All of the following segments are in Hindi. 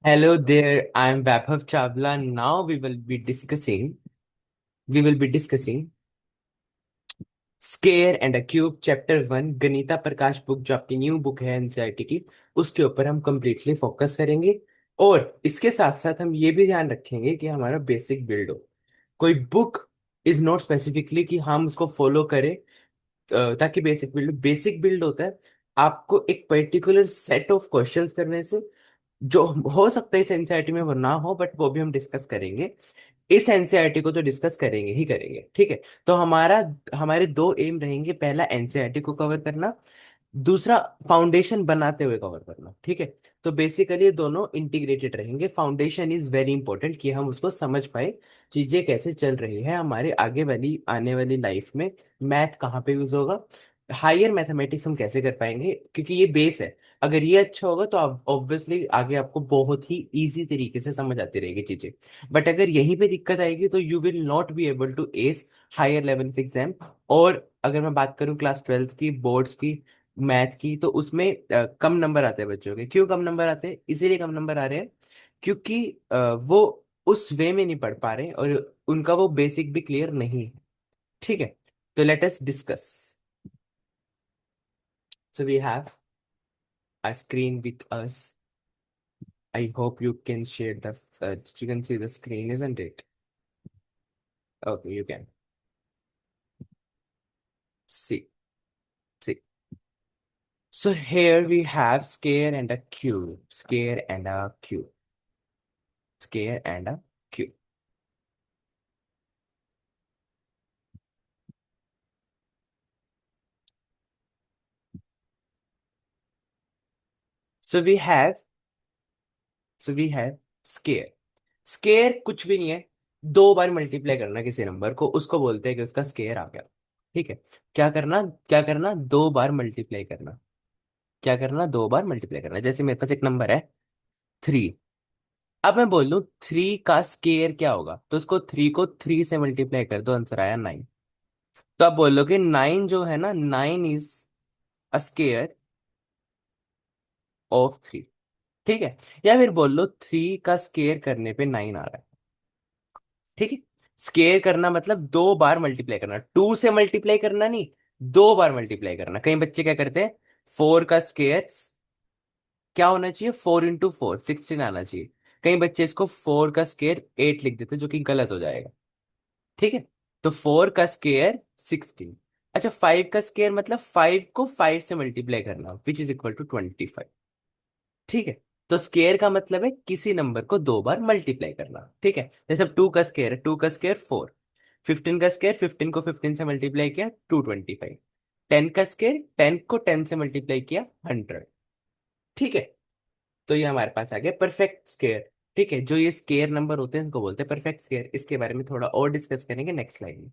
Hello there, I'm Vaibhav Chawla. Now we will be discussing Scare and a Cube Chapter 1 Ganita Prakash book जो आपकी न्यू बुक है एनसीईआरटी की। उसके ऊपर हम कंप्लीटली फोकस करेंगे। और इसके साथ साथ हम ये भी ध्यान रखेंगे कि हमारा बेसिक बिल्ड हो। कोई बुक इज नॉट स्पेसिफिकली कि हम उसको फॉलो करें। ताकि बेसिक बिल्ड होता है आपको एक पर्टिकुलर सेट ऑफ क्वेश्चंस करने से। जो हो सकता है इस एनसीईआरटी में वो ना हो, बट वो भी हम डिस्कस करेंगे। इस एनसीईआरटी को तो डिस्कस करेंगे ही करेंगे, ठीक है। तो हमारे दो एम रहेंगे, पहला एनसीईआरटी को कवर करना, दूसरा फाउंडेशन बनाते हुए कवर करना, ठीक है। तो बेसिकली ये दोनों इंटीग्रेटेड रहेंगे। फाउंडेशन इज वेरी इंपॉर्टेंट कि हम उसको समझ पाए चीजें कैसे चल रही है हमारे आगे वाली आने वाली लाइफ में। मैथ कहाँ पे यूज होगा, हायर मैथमेटिक्स हम कैसे कर पाएंगे, क्योंकि ये बेस है। अगर ये अच्छा होगा तो आप ऑब्वियसली आगे आपको बहुत ही इजी तरीके से समझ आती रहेगी चीजें। बट अगर यहीं पे दिक्कत आएगी तो you will not be able to as higher level of exam. और अगर मैं बात करूं क्लास ट्वेल्थ की बोर्ड्स की मैथ की, तो उसमें कम नंबर आते हैं बच्चों के। क्यों कम नंबर आते हैं? इसीलिए कम नंबर आ रहे हैं क्योंकि वो उस वे में नहीं पढ़ पा रहे और उनका वो बेसिक भी क्लियर नहीं है, ठीक है। तो let us discuss. So we have a screen with us. I hope you can share you can see the screen, isn't it? Okay, you can see. See. So here we have scare and a cube. Scare and a cube. Scare and a cube. So we have, so we have scare. Square कुछ भी नहीं है। दो बार मल्टीप्लाई करना किसी नंबर को, उसको बोलते हैं कि उसका स्केयर आ गया, ठीक है। क्या करना? क्या करना? दो बार मल्टीप्लाई करना। क्या करना? दो बार मल्टीप्लाई करना। जैसे मेरे पास एक नंबर है 3। अब मैं बोल दूं 3 का स्केयर क्या होगा, तो उसको 3 को 3 से मल्टीप्लाई कर दो, आंसर आया 9। तो आप बोलोगे 9 जो है ना, 9 इज अ स्केयर ऑफ 3, ठीक है। या फिर बोल लो 3 का स्केयर करने पे 9 आ रहा है, ठीक है। स्केयर करना मतलब दो बार मल्टीप्लाई करना, 2 से मल्टीप्लाई करना नहीं, दो बार मल्टीप्लाई करना। कई बच्चे क्या करते हैं, 4 का स्केयर क्या होना चाहिए, 4 इंटू 4 16 आना चाहिए। कई बच्चे इसको 4 का स्केयर 8 लिख देते हैं, जो कि गलत हो जाएगा, ठीक है। तो 4 का स्केयर 16। अच्छा, 5 का स्केयर मतलब 5 को 5 से मल्टीप्लाई करना, विच इज इक्वल टू 25, ठीक है। तो स्केयर का मतलब है किसी नंबर को दो बार मल्टीप्लाई करना, ठीक है। जैसे 2 का स्केयर है, 2 का स्केयर 4। 15 का स्केयर 15 को 15 से मल्टीप्लाई किया 225। 10 का स्केयर 10 को 10 से मल्टीप्लाई किया 100, ठीक है। तो ये हमारे पास आ गया परफेक्ट स्केयर, ठीक है। जो ये स्केयर नंबर होते हैं इनको बोलते हैं परफेक्ट स्केयर। इसके बारे में थोड़ा और डिस्कस करेंगे नेक्स्ट स्लाइड में।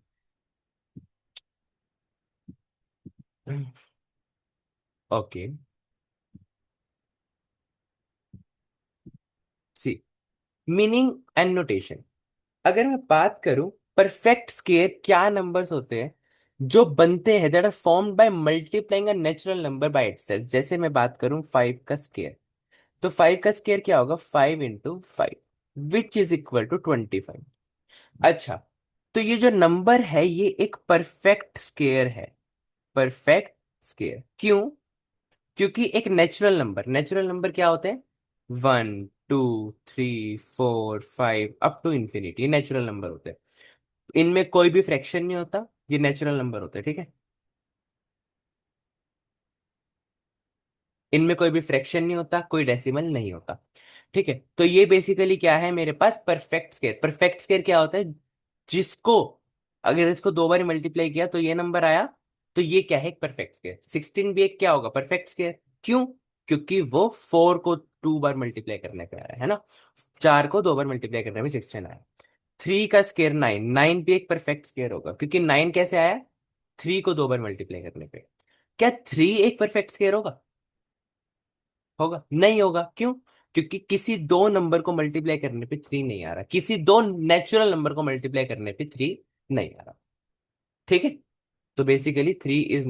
Okay, see meaning and notation. अगर मैं बात करूं परफेक्ट स्केयर क्या नंबर्स होते हैं जो बनते हैं, that are formed by multiplying a natural number by itself. जैसे मैं बात करूं 5 का स्केयर, तो 5 का स्केयर क्या होगा, 5 into 5 which is equal to 25। अच्छा, तो ये जो नंबर है ये एक परफेक्ट स्केयर है। परफेक्ट स्केयर क्यों? क्योंकि एक नेचुरल नंबर क्या होते हैं, 1 2 3 4 5 अप टू इंफिनिटी, ये नेचुरल नंबर होते हैं। इनमें कोई भी फ्रैक्शन नहीं होता, ये नेचुरल नंबर होते हैं, ठीक है। इनमें कोई भी फ्रैक्शन नहीं होता, कोई डेसिमल नहीं होता, ठीक है। तो ये बेसिकली क्या है मेरे पास, परफेक्ट स्केयर। परफेक्ट स्केयर क्या होता है, जिसको अगर इसको दो बार मल्टीप्लाई किया तो ये नंबर आया, तो ये क्या है, एक परफेक्ट स्केयर। 16 भी एक क्या होगा, परफेक्ट स्केयर। क्यों? क्योंकि वो 4 को 2 बार मल्टीप्लाई करने पे आया है ना, 4 को 2 बार मल्टीप्लाई करने में 16 आया। 3 का स्केयर 9, 9 भी एक परफेक्ट स्केयर होगा, क्योंकि 9 कैसे आया, 3 को दो बार मल्टीप्लाई करने पे। क्या 3 एक परफेक्ट स्केयर होगा? होगा नहीं होगा, क्यों? क्योंकि किसी दो नंबर को मल्टीप्लाई करने पे 3 नहीं आ रहा, किसी दो नेचुरल नंबर को मल्टीप्लाई करने पे 3 नहीं आ रहा, ठीक है। तो basically 3 is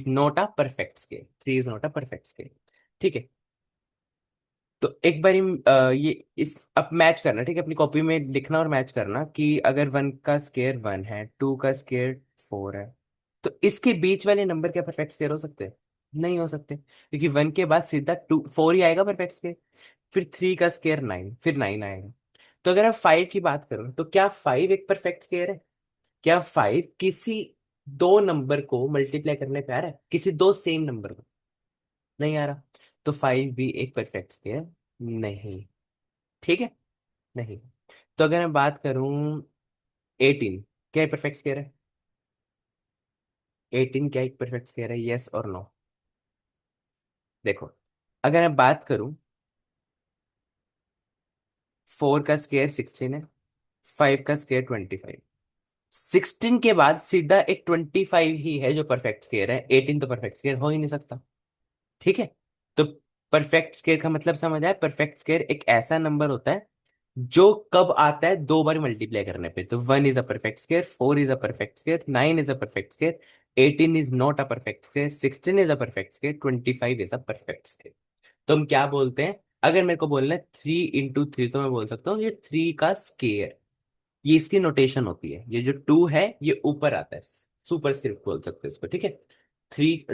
not a perfect scale. 3 is not a perfect scale, ठीक है। तो एक बार ये इस अब मैच करना, ठीक है, अपनी कॉपी में लिखना और मैच करना कि अगर 1 का स्क्वायर 1 है, 2 का स्क्वायर 4 है, तो इसके बीच वाले नंबर क्या परफेक्ट स्क्वायर हो सकते हैं? नहीं हो सकते, क्योंकि 1 के बाद सीधा 4 ही आएगा परफेक्ट स्क्वायर। फिर 3 का स्क्वायर 9, फिर 9 आएगा। तो अगर आप 5 की बात करो तो क्या 5 एक परफेक्ट स्क्वायर है? क्या 5 किसी दो नंबर को मल्टीप्लाई करने पे आ रहा है, किसी दो सेम नंबर को? नहीं आ रहा। तो 5 भी एक परफेक्ट स्क्वायर नहीं। ठीक है, नहीं। तो अगर मैं बात करूं 18, क्या परफेक्ट स्क्वायर है? 18 क्या एक परफेक्ट स्क्वायर है, यस और नो? देखो, अगर मैं बात करूं 4 का स्क्वायर 16 है, 5 का स्क्वायर 25, 16 के बाद सीधा एक 25 ही है जो परफेक्ट स्क्वायर है, 18 तो परफेक्ट स्क्वायर हो ही नहीं सकता। ठीक है। तो परफेक्ट स्क्वायर का मतलब समझ आया? परफेक्ट स्क्वायर एक ऐसा नंबर होता है जो कब आता है, दो बार मल्टीप्लाई करने पे। तो 1 is a perfect square, 4 is a perfect square, 9 is a perfect square, 18 is not a perfect square, 16 is a perfect square, 25 is a perfect square. तो हम क्या बोलते हैं? अगर मेरे को बोलना है 3 इंटू 3, तो मैं बोल सकता हूँ ये 3 का स्क्वायर। ये इसकी नोटेशन होती है, ये जो 2 है ये ऊपर आता है, सुपर स्क्रिप्ट बोल सकते हैं इसको। ठीक है,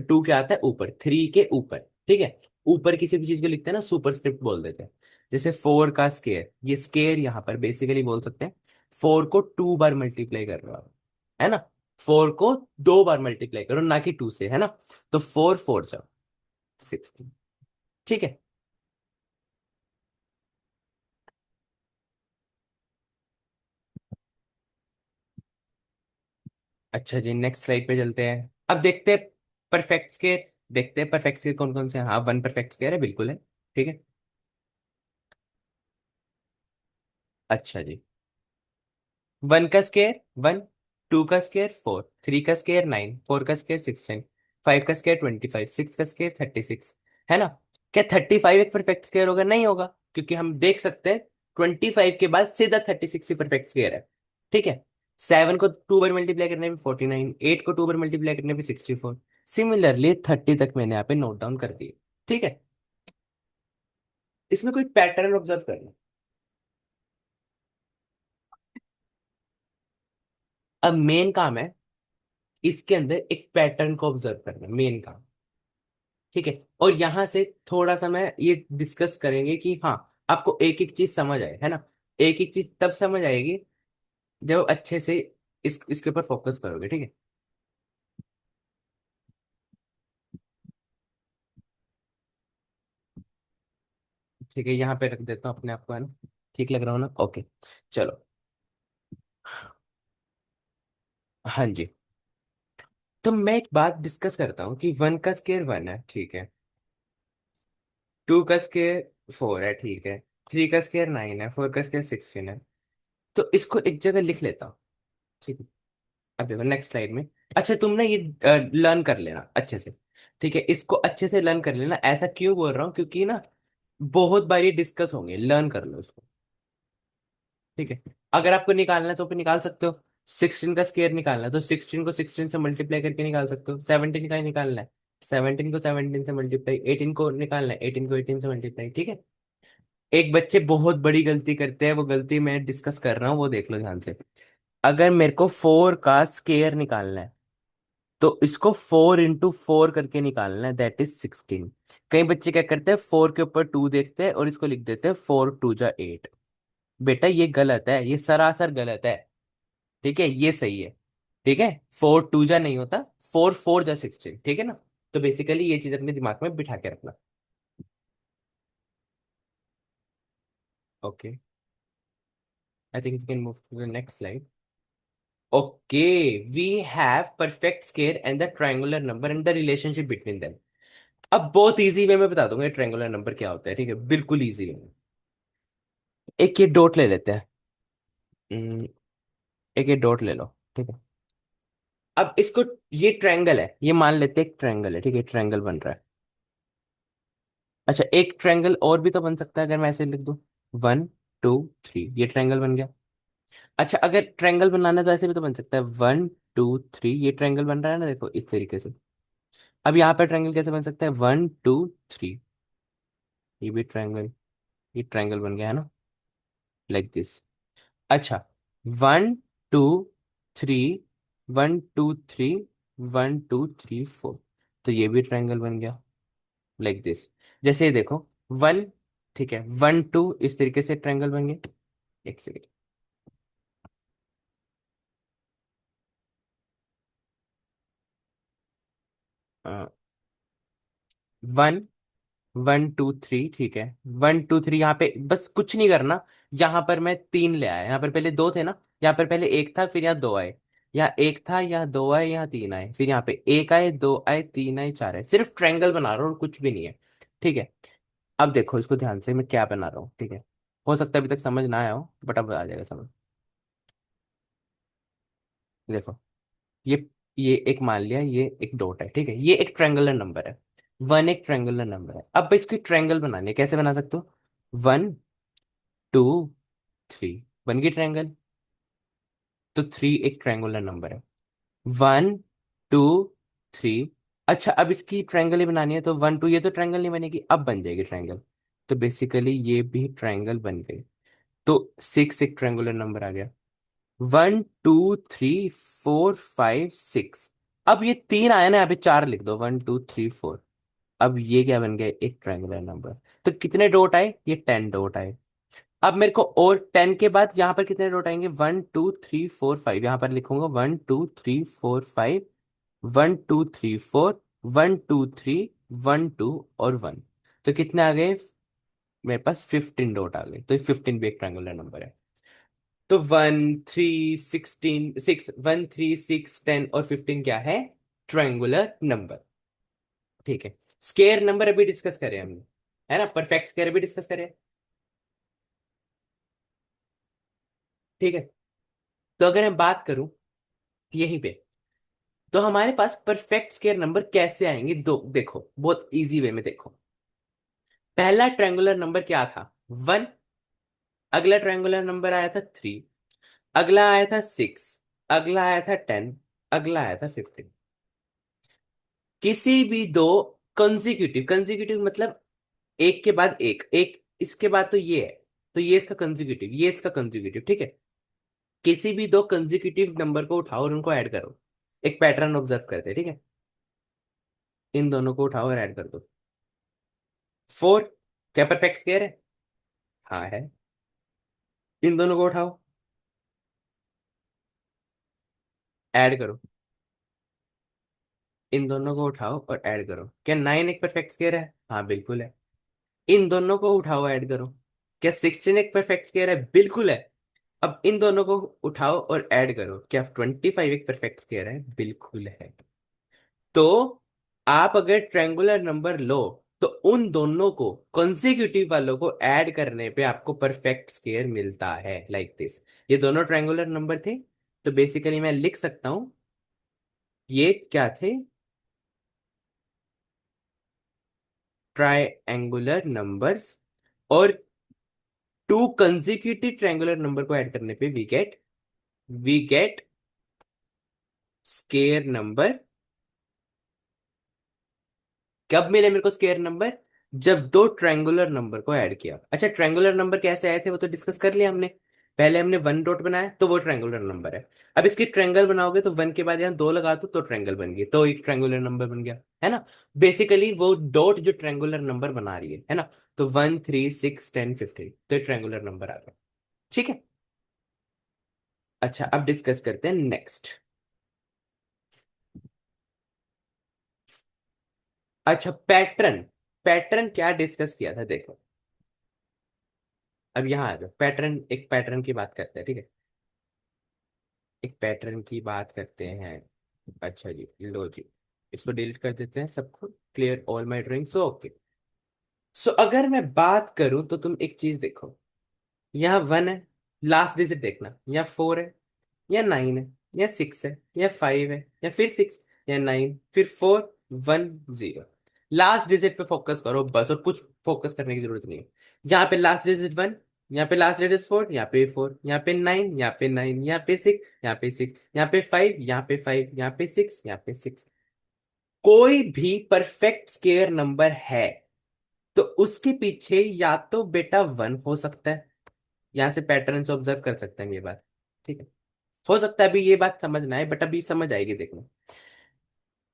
2 क्या आता है ऊपर, 3 के ऊपर। ठीक है, ऊपर किसी भी चीज को लिखते हैं ना सुपर स्क्रिप्ट बोल देते हैं। जैसे 4 का स्क्वायर, ये स्क्वायर यहाँ पर बेसिकली बोल सकते हैं 4 को 2 बार मल्टीप्लाई कर रहा है ना। 4 को 2 बार मल्टीप्लाई करो, ना कि 2 से, है ना। तो 4 4 जा 16। ठीक है। अच्छा जी, नेक्स्ट स्लाइड पे चलते हैं। अब देखते हैं परफेक्ट स्क्वायर। देखते हैं परफेक्ट स्क्वायर कौन कौन से हैं। हाँ, 1 परफेक्ट स्क्वायर है, बिल्कुल है। ठीक है। अच्छा जी, 1 का स्क्वायर 1, 2 का स्क्वायर 4, 3 का स्क्वायर 9, 4 का स्क्वायर 16, 5 का स्क्वायर 25, 6 का स्क्वायर 36, है ना। क्या 35 एक परफेक्ट स्क्वायर होगा? नहीं होगा, क्योंकि हम देख सकते हैं 25 के बाद सीधा 36 ही परफेक्ट स्क्वायर है। ठीक है। 7 को 2 बार मल्टीप्लाई करने पे 49, 8 को 2 बार मल्टीप्लाई करने पे 64। सिमिलरली 30 तक मैंने यहाँ पे नोट डाउन कर दिए। ठीक है। इसमें कोई पैटर्न ऑब्जर्व करना। अब मेन काम है इसके अंदर एक पैटर्न को ऑब्जर्व करना, मेन काम। ठीक है। और यहां से थोड़ा सा मैं ये डिस्कस करेंगे कि हाँ, आपको एक एक चीज समझ आए, है ना। एक एक चीज तब समझ आएगी जब अच्छे से इसके ऊपर फोकस करोगे। ठीक है। ठीक है, यहाँ पे रख देता हूँ अपने आप को, है ना। ठीक लग रहा हो ना? ओके, चलो। हाँ जी। तो मैं एक बात डिस्कस करता हूँ कि 1 का स्क्वायर 1 है, ठीक है। 2 का स्क्वायर 4 है, ठीक है। 3 का स्क्वायर 9 है, 4 का स्क्वायर 16 है। तो इसको एक जगह लिख लेता हूँ। ठीक है। अब देखो नेक्स्ट स्लाइड में। अच्छा, तुम ना ये लर्न कर लेना अच्छे से। ठीक है, इसको अच्छे से लर्न कर लेना। ऐसा क्यों बोल रहा हूँ? क्योंकि ना बहुत बार ये डिस्कस होंगे, लर्न कर लो इसको। ठीक है। अगर आपको निकालना है तो फिर निकाल सकते हो। 16 का स्क्वायर निकालना है तो 16 को 16 से मल्टीप्लाई करके निकाल सकते हो। 17 का ही निकालना है, 17 को 17 से मल्टीप्लाई, 18 को निकालना है, 18 को 18 से मल्टीप्लाई। ठीक है। एक बच्चे बहुत बड़ी गलती करते हैं, वो गलती मैं डिस्कस कर रहा हूँ, वो देख लो ध्यान से। अगर मेरे को 4 का स्क्वायर निकालना है तो इसको 4 इंटू 4 करके निकालना है, दैट इज 16। कई बच्चे क्या करते हैं, 4 के ऊपर 2 देखते हैं और इसको लिख देते हैं 4 2 जा 8। बेटा ये गलत है, ये सरासर गलत है। ठीक है, ये सही है। ठीक है, 4 2 जा नहीं होता, 4 4 जा 16। ठीक है ना। तो बेसिकली ये चीज अपने दिमाग में बिठा के रखना। Okay, I think we can move to the next slide. Okay, we have perfect square and the triangular number and the relationship between them. अब बहुत इजी वे में बता दूंगा ट्रायंगुलर नंबर क्या होता है। ठीक है, बिल्कुल इजी वे में। एक ये डॉट ले लेते हैं। हम्म, एक ये डॉट ले लो। ठीक है। अब इसको, ये ट्रायंगल है, ये मान लेते हैं एक ट्रायंगल है। ठीक है, ट्रायंगल बन रहा है। अच्छा, एक ट्रायंगल और भी तो बन सकता है, अगर मैं ऐसे लिख दूं 1 2 3, ये ट्रायंगल बन गया। अच्छा, अगर ट्रायंगल बनाना है तो ऐसे भी तो बन सकता है 1 2 3, ये ट्रायंगल बन रहा है ना, देखो इस तरीके से। अब यहाँ पे ट्रायंगल कैसे बन सकता है? 1 2 3, ये भी ट्रायंगल। ये ट्रायंगल बन गया है ना, लाइक दिस। अच्छा, 1 2 3, 1 2 3, 1 2 3 4, तो ये भी ट्रायंगल बन गया लाइक दिस। जैसे ये देखो, वन, ठीक है, 1 2 इस तरीके से ट्रायंगल बन गया। एक सेकेंड, 1 1 2 3, ठीक है, 1 2 3, यहाँ पे बस कुछ नहीं करना। यहाँ पर मैं तीन ले आया, यहाँ पर पहले दो थे ना, यहाँ पर पहले एक था, फिर यहाँ दो आए, यहाँ एक था, यहाँ दो आए, यहाँ तीन आए, फिर यहाँ पे एक आए, दो आए, तीन आए, चार आए, सिर्फ ट्रायंगल बना रहा हूँ और कुछ भी नहीं है। ठीक है, अब देखो इसको ध्यान से मैं क्या बना रहा हूँ, ठीक है। हो सकता है अभी तक समझ ना आया हो, बट अब आ जाएगा समझ। देखो, ये ये एक मान लिया, ये एक डॉट है, ठीक है, ये एक ट्रायंगुलर नंबर है। वन एक ट्रायंगुलर नंबर है, अब इसकी ट्रायंगल बनानी है, कैसे बना सकते हो? 1 2 3, बन गई ट्रायंगल। तो थ्री एक ट्रायंगुलर नंबर है। 1 2 3। अच्छा, अब इसकी ट्रायंगल ही बनानी है, तो 1 2, ये तो ट्रायंगल नहीं बनेगी, अब बन जाएगी ट्रायंगल। तो बेसिकली ये भी ट्रायंगल बन गई। तो सिक्स एक ट्रायंगुलर नंबर आ गया। 1 2 3 4 5 6। अब ये तीन आया ना, यहाँ पे चार लिख दो, 1 2 3 4। अब ये क्या बन गया? एक ट्रायंगुलर नंबर। तो कितने डॉट आए? ये 10 डॉट आए। अब मेरे को और 10 के बाद यहाँ पर कितने डॉट आएंगे? 1 2 3 4 5, यहाँ पर लिखूंगा 1 2 3 4 5, 1 2 3 4, 1 2 3, 1 2 और 1। तो कितने आ गए? मेरे पास 15 डॉट आ गए, तो 15 भी एक ट्रायंगुलर नंबर है। तो 1 3 16 6, 1 3 6 10 और 15 क्या है? Triangular number. ठीक है, स्केयर नंबर अभी डिस्कस करें हमने, है ना, परफेक्ट स्केयर अभी डिस्कस करें। ठीक है, तो अगर मैं बात करूं यहीं पे, तो हमारे पास परफेक्ट स्केयर नंबर कैसे आएंगे? दो देखो, बहुत इजी वे में देखो। पहला ट्रायंगुलर नंबर क्या था? 1। अगला ट्रायंगुलर नंबर आया था 3। अगला आया था 6। अगला आया था 10। अगला आया था 15। किसी भी दो कंजिक्यूटिव, कंजिक्यूटिव मतलब एक के बाद एक, एक इसके बाद तो ये है, तो ये इसका कंजिक्यूटिव, ये इसका कंजिक्यूटिव, ठीक है। किसी भी दो कंजिक्यूटिव नंबर को उठाओ और उनको ऐड करो। एक पैटर्न ऑब्जर्व करते हैं, ठीक है। इन दोनों को उठाओ और ऐड कर दो। 4। क्या परफेक्ट स्क्वायर है? हाँ है। इन दोनों को उठाओ, ऐड करो। इन दोनों को उठाओ और ऐड करो। क्या 9 एक परफेक्ट स्क्वायर है? हाँ बिल्कुल है। इन दोनों को उठाओ, ऐड करो। क्या 16 एक परफेक्ट स्क्वायर है? बिल्कुल है। अब इन दोनों को उठाओ और ऐड करो। क्या 25 एक परफेक्ट स्क्वायर है? बिल्कुल है। तो आप अगर ट्रायंगुलर नंबर लो, तो उन दोनों को, कंसेक्यूटिव वालों को ऐड करने पे आपको परफेक्ट स्क्वायर मिलता है, लाइक दिस। ये दोनों ट्रायंगुलर नंबर थे, तो बेसिकली मैं लिख सकता हूं, ये क्या थे? Triangular numbers. और टू कंसेक्यूटिव ट्रायंगुलर नंबर को ऐड करने पे वी गेट स्केयर नंबर। कब मिले मेरे को स्केयर नंबर? जब दो ट्रायंगुलर नंबर को ऐड किया। अच्छा, ट्रायंगुलर नंबर कैसे आए थे वो तो डिस्कस कर लिया हमने। पहले हमने वन डॉट बनाया, तो वो ट्रायंगुलर नंबर है। अब इसकी ट्रायंगल बनाओगे, तो वन के बाद यहाँ दो लगा दो, तो ट्रायंगल बन गई, तो एक ट्रायंगुलर नंबर बन गया, है ना। बेसिकली वो डॉट जो ट्रायंगुलर नंबर बना रही है ना। तो 1 3 6 10 15, तो एक ट्रायंगुलर नंबर आ गया। ठीक है। अच्छा, अब डिस्कस करते हैं नेक्स्ट। अच्छा, पैटर्न। पैटर्न क्या डिस्कस किया था, देखो। अब यहाँ आ जाओ, पैटर्न, एक पैटर्न की बात करते हैं, ठीक है। एक पैटर्न की बात करते हैं। अच्छा जी, लो जी, इसको डिलीट कर देते हैं सबको। Clear all my drawings, okay. So अगर मैं बात करूं, तो तुम एक चीज देखो। यहाँ वन है, लास्ट डिजिट देखना, या फोर है, या नाइन है, या सिक्स है, या फाइव है, या फिर सिक्स, या नाइन, फिर four, one, zero. Last digit पे फोकस करो बस, और कुछ फोकस करने की जरूरत नहीं है। यहाँ पे लास्ट डिजिट वन, यहाँ पे लास्ट डिजिट फोर, यहाँ पे फोर, यहाँ पे नाइन, यहाँ पे नाइन, यहाँ पे सिक्स, यहाँ पे सिक्स, यहाँ पे फाइव, यहाँ पे फाइव, यहाँ पे सिक्स, यहाँ पे सिक्स। कोई भी परफेक्ट स्केयर नंबर है, तो उसके पीछे या तो बेटा 1 हो सकता है, यहां से पैटर्न से ऑब्जर्व कर सकते हैं हम ये बात। ठीक है, हो सकता है अभी ये बात समझना है, बट अभी समझ आएगी, देखना।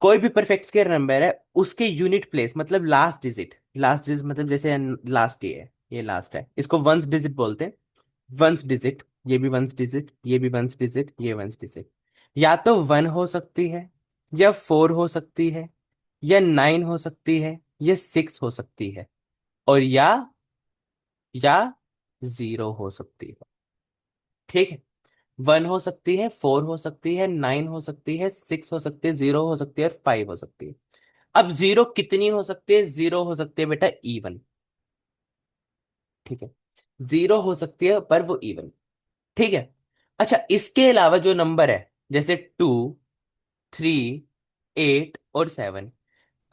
कोई भी परफेक्ट स्क्वायर नंबर है, उसके यूनिट प्लेस मतलब लास्ट डिजिट मतलब जैसे लास्ट ये है, ये लास्ट है, इसको वंस डिजिट बोलते हैं। वंस डिजिट, ये भी वंस डिजिट, ये भी वंस डिजिट, ये वंस डिजिट। या तो 1 हो सकती है, या 4 हो सकती है, या 9 हो सकती है, या 6 हो सकती है, और या 0 हो सकती है। ठीक है, 1 हो सकती है, 4 हो सकती है, 9 हो सकती है, 6 हो सकती है, 0 हो सकती है, और 5 हो सकती है। अब 0 कितनी हो सकती है? 0 हो सकती है बेटा इवन। ठीक है, 0 हो सकती है पर वो इवन। ठीक है। अच्छा, इसके अलावा जो नंबर है, जैसे 2, 3, 8 और 7,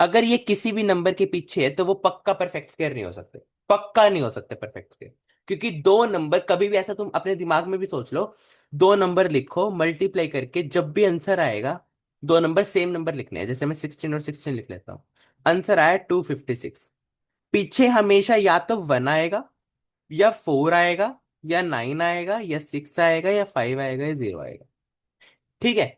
अगर ये किसी भी नंबर के पीछे है तो वो पक्का परफेक्ट स्क्वायर नहीं हो सकते। पक्का नहीं हो सकते परफेक्ट स्क्वायर। क्योंकि दो नंबर कभी भी, ऐसा तुम अपने दिमाग में भी सोच लो, दो नंबर लिखो मल्टीप्लाई करके, जब भी आंसर आएगा, दो नंबर सेम नंबर लिखने हैं। जैसे मैं 16 और 16 लिख लेता हूँ, आंसर आया 256, पीछे हमेशा या तो 1 आएगा, या 4 आएगा, या 9 आएगा, या 6 आएगा, या 5 आएगा, या 0 आएगा। ठीक है।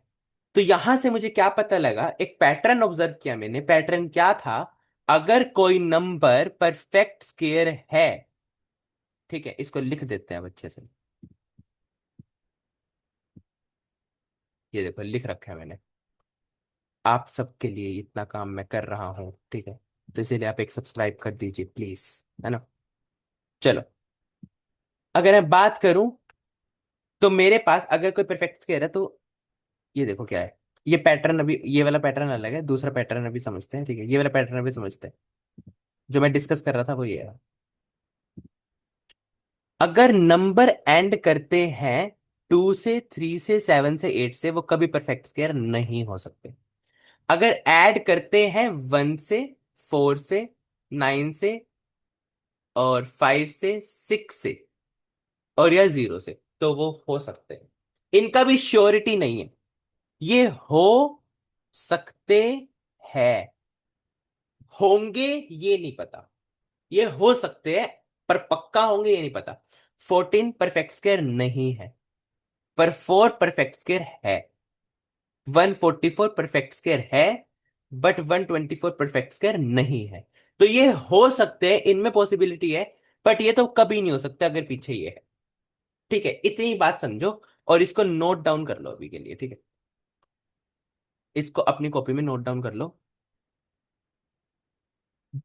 तो यहां से मुझे क्या पता लगा, एक पैटर्न ऑब्जर्व किया मैंने। पैटर्न क्या था? अगर कोई नंबर परफेक्ट स्क्वायर है, ठीक है, इसको लिख देते हैं अब अच्छे से। ये देखो लिख रखा है मैंने, आप सबके लिए इतना काम मैं कर रहा हूं, ठीक है। तो इसीलिए आप एक सब्सक्राइब कर दीजिए प्लीज, है ना। चलो, अगर मैं बात करूं, तो मेरे पास अगर कोई परफेक्ट स्क्वायर है, तो ये देखो क्या है। ये पैटर्न अभी, ये वाला पैटर्न अलग है, दूसरा पैटर्न अभी समझते हैं, ठीक है। ये वाला पैटर्न अभी समझते हैं, जो मैं डिस्कस कर रहा था वो ये है। अगर नंबर एंड करते हैं 2 से, 3 से, 7 से, 8 से, वो कभी परफेक्ट स्क्वायर नहीं हो सकते। अगर ऐड करते हैं 1 से, 4 से, 9 से, और 5 से, 6 से, और या 0 से, तो वो हो सकते हैं। इनका भी श्योरिटी नहीं है। ये हो सकते हैं, होंगे ये नहीं पता। ये हो सकते हैं, पर पक्का होंगे ये नहीं पता। 14 परफेक्ट स्क्वायर नहीं है, पर 4 परफेक्ट स्क्वायर है। 144 परफेक्ट स्क्वायर है, बट 124 परफेक्ट स्क्वायर नहीं है। तो ये हो सकते हैं, इनमें पॉसिबिलिटी है, बट ये तो कभी नहीं हो सकता अगर पीछे ये है। ठीक है, इतनी बात समझो, और इसको नोट डाउन कर लो अभी के लिए, ठीक है। इसको अपनी कॉपी में नोट डाउन कर लो।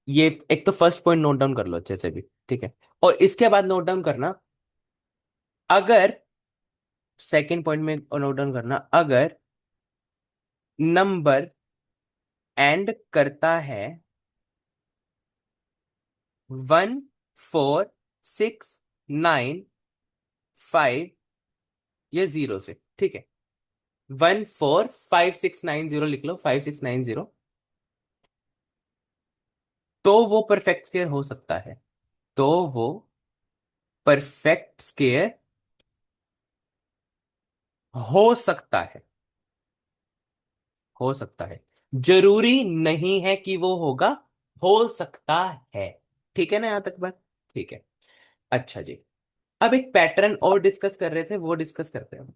ये एक तो फर्स्ट पॉइंट नोट डाउन कर लो अच्छे से भी, ठीक है। और इसके बाद नोट डाउन करना, अगर सेकंड पॉइंट में नोट डाउन करना, अगर नंबर एंड करता है 1, 4, 6, 9, 5 या 0 से, ठीक है। 1, 4, 5, 6, 9, 0 लिख लो, 5, 6, 9, 0, तो वो परफेक्ट स्क्वायर हो सकता है। तो वो परफेक्ट स्क्वायर हो सकता है, हो सकता है। जरूरी नहीं है कि वो होगा, हो सकता है। ठीक है ना, यहां तक बात? ठीक है। अच्छा जी, अब एक पैटर्न और डिस्कस कर रहे थे, वो डिस्कस करते हैं।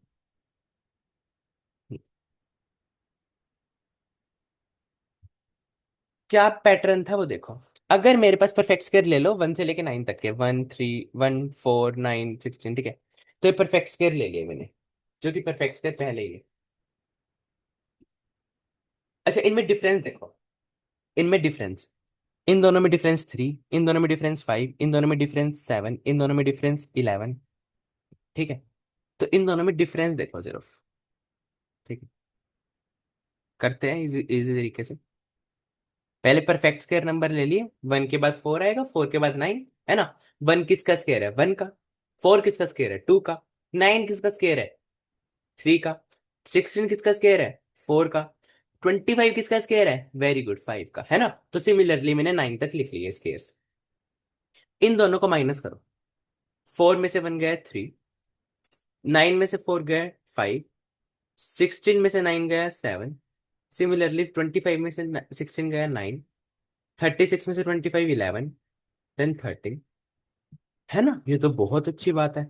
क्या पैटर्न था वो देखो। अगर मेरे पास परफेक्ट स्क्वायर ले लो 1 से लेके 9 तक के, 1, 3, 1, 4, 9, 16, ठीक है। तो ये परफेक्ट स्क्वायर ले लिया मैंने, जो कि परफेक्ट स्क्वायर पहले ही है। अच्छा, इनमें डिफरेंस देखो, इनमें डिफरेंस, इन दोनों में डिफरेंस 3, इन दोनों में डिफरेंस 5, इन दोनों में डिफरेंस 7, इन दोनों में डिफरेंस 11। ठीक है, तो इन दोनों में डिफरेंस देखो सिर्फ। ठीक है, करते हैं इजी इजी तरीके से। पहले परफेक्ट स्क्वायर नंबर ले लिए, 1 के बाद 4 आएगा, 4 के बाद 9, है ना। 1 किसका स्क्वायर है? 1 का। 4 किसका स्क्वायर है? 2 का। 9 किसका स्क्वायर है? 3 का। 16 किसका स्क्वायर है? 4 का। 25 किसका स्क्वायर है? वेरी गुड, 5 का, है ना। तो सिमिलरली मैंने 9 तक लिख लिए स्क्वायर्स। इन दोनों को माइनस करो। 4 में से 1 गया 3, 9 में से 4 गया 5, 16 में से 9 गया 7, सिमिलरली 25 में से 16 गया 9, 36 में से 25 11, देन 13, है ना? ये तो बहुत अच्छी बात है।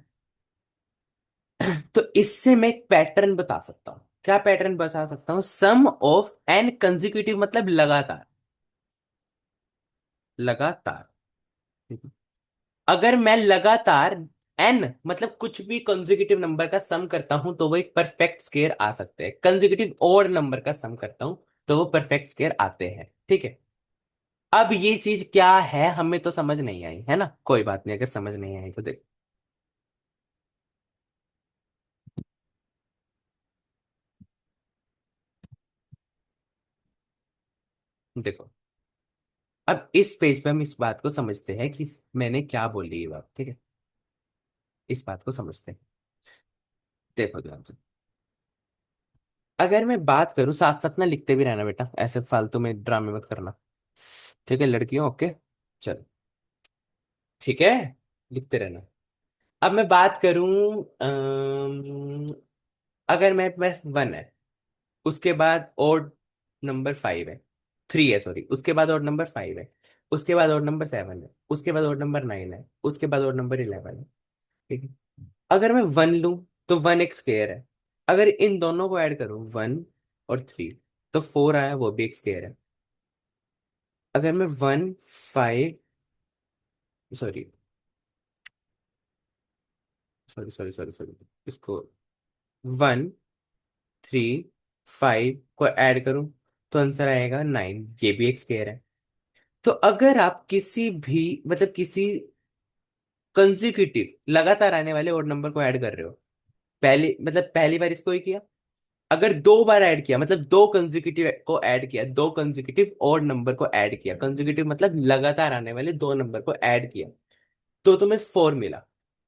तो इससे मैं एक पैटर्न बता सकता हूँ। क्या पैटर्न बता सकता हूँ? सम ऑफ एन कंजिक्यूटिव मतलब लगातार, लगातार। अगर मैं लगातार एन मतलब कुछ भी कंजिक्यूटिव नंबर का सम करता हूं तो वो एक परफेक्ट स्केयर आ सकते हैं। कंजिक्यूटिव और नंबर का सम करता हूं तो वो परफेक्ट स्केयर आते हैं, ठीक है। अब ये चीज क्या है हमें तो समझ नहीं आई, है ना? कोई बात नहीं, अगर समझ नहीं आई तो देखो। देखो, अब इस पेज पे हम इस बात को समझते हैं कि मैंने क्या बोली ये बात, ठीक है। इस बात को समझते हैं। देखो ध्यान से, अगर मैं बात करूं, साथ साथ ना लिखते भी रहना बेटा, ऐसे फालतू में ड्रामे मत करना, ठीक है लड़कियों? ओके, चलो, ठीक है, लिखते रहना। अब मैं बात करूं, अगर मैं वन है, उसके बाद और नंबर फाइव है, थ्री है सॉरी, उसके बाद और नंबर फाइव है, उसके बाद और नंबर सेवन है, उसके बाद और नंबर नाइन है, उसके बाद और नंबर इलेवन है, ठीक है। अगर मैं वन लूं तो वन एक स्क्वायर है। अगर इन दोनों को ऐड करूं, वन और थ्री, तो फोर आया, वो भी एक स्क्वायर है। अगर मैं one five, sorry sorry sorry sorry sorry, इसको वन थ्री फाइव को ऐड करूं तो आंसर आएगा नाइन, ये भी एक स्क्वायर है। तो अगर आप किसी भी मतलब किसी कंजिक्यूटिव लगातार आने वाले और नंबर को ऐड कर रहे हो, पहली मतलब पहली बार इसको ही किया, अगर दो बार ऐड किया मतलब दो कंजिक्यूटिव को ऐड किया, दो कंजिक्यूटिव और नंबर को ऐड किया, कंजिक्यूटिव मतलब लगातार आने वाले दो नंबर को ऐड किया, तो तुम्हें फोर मिला।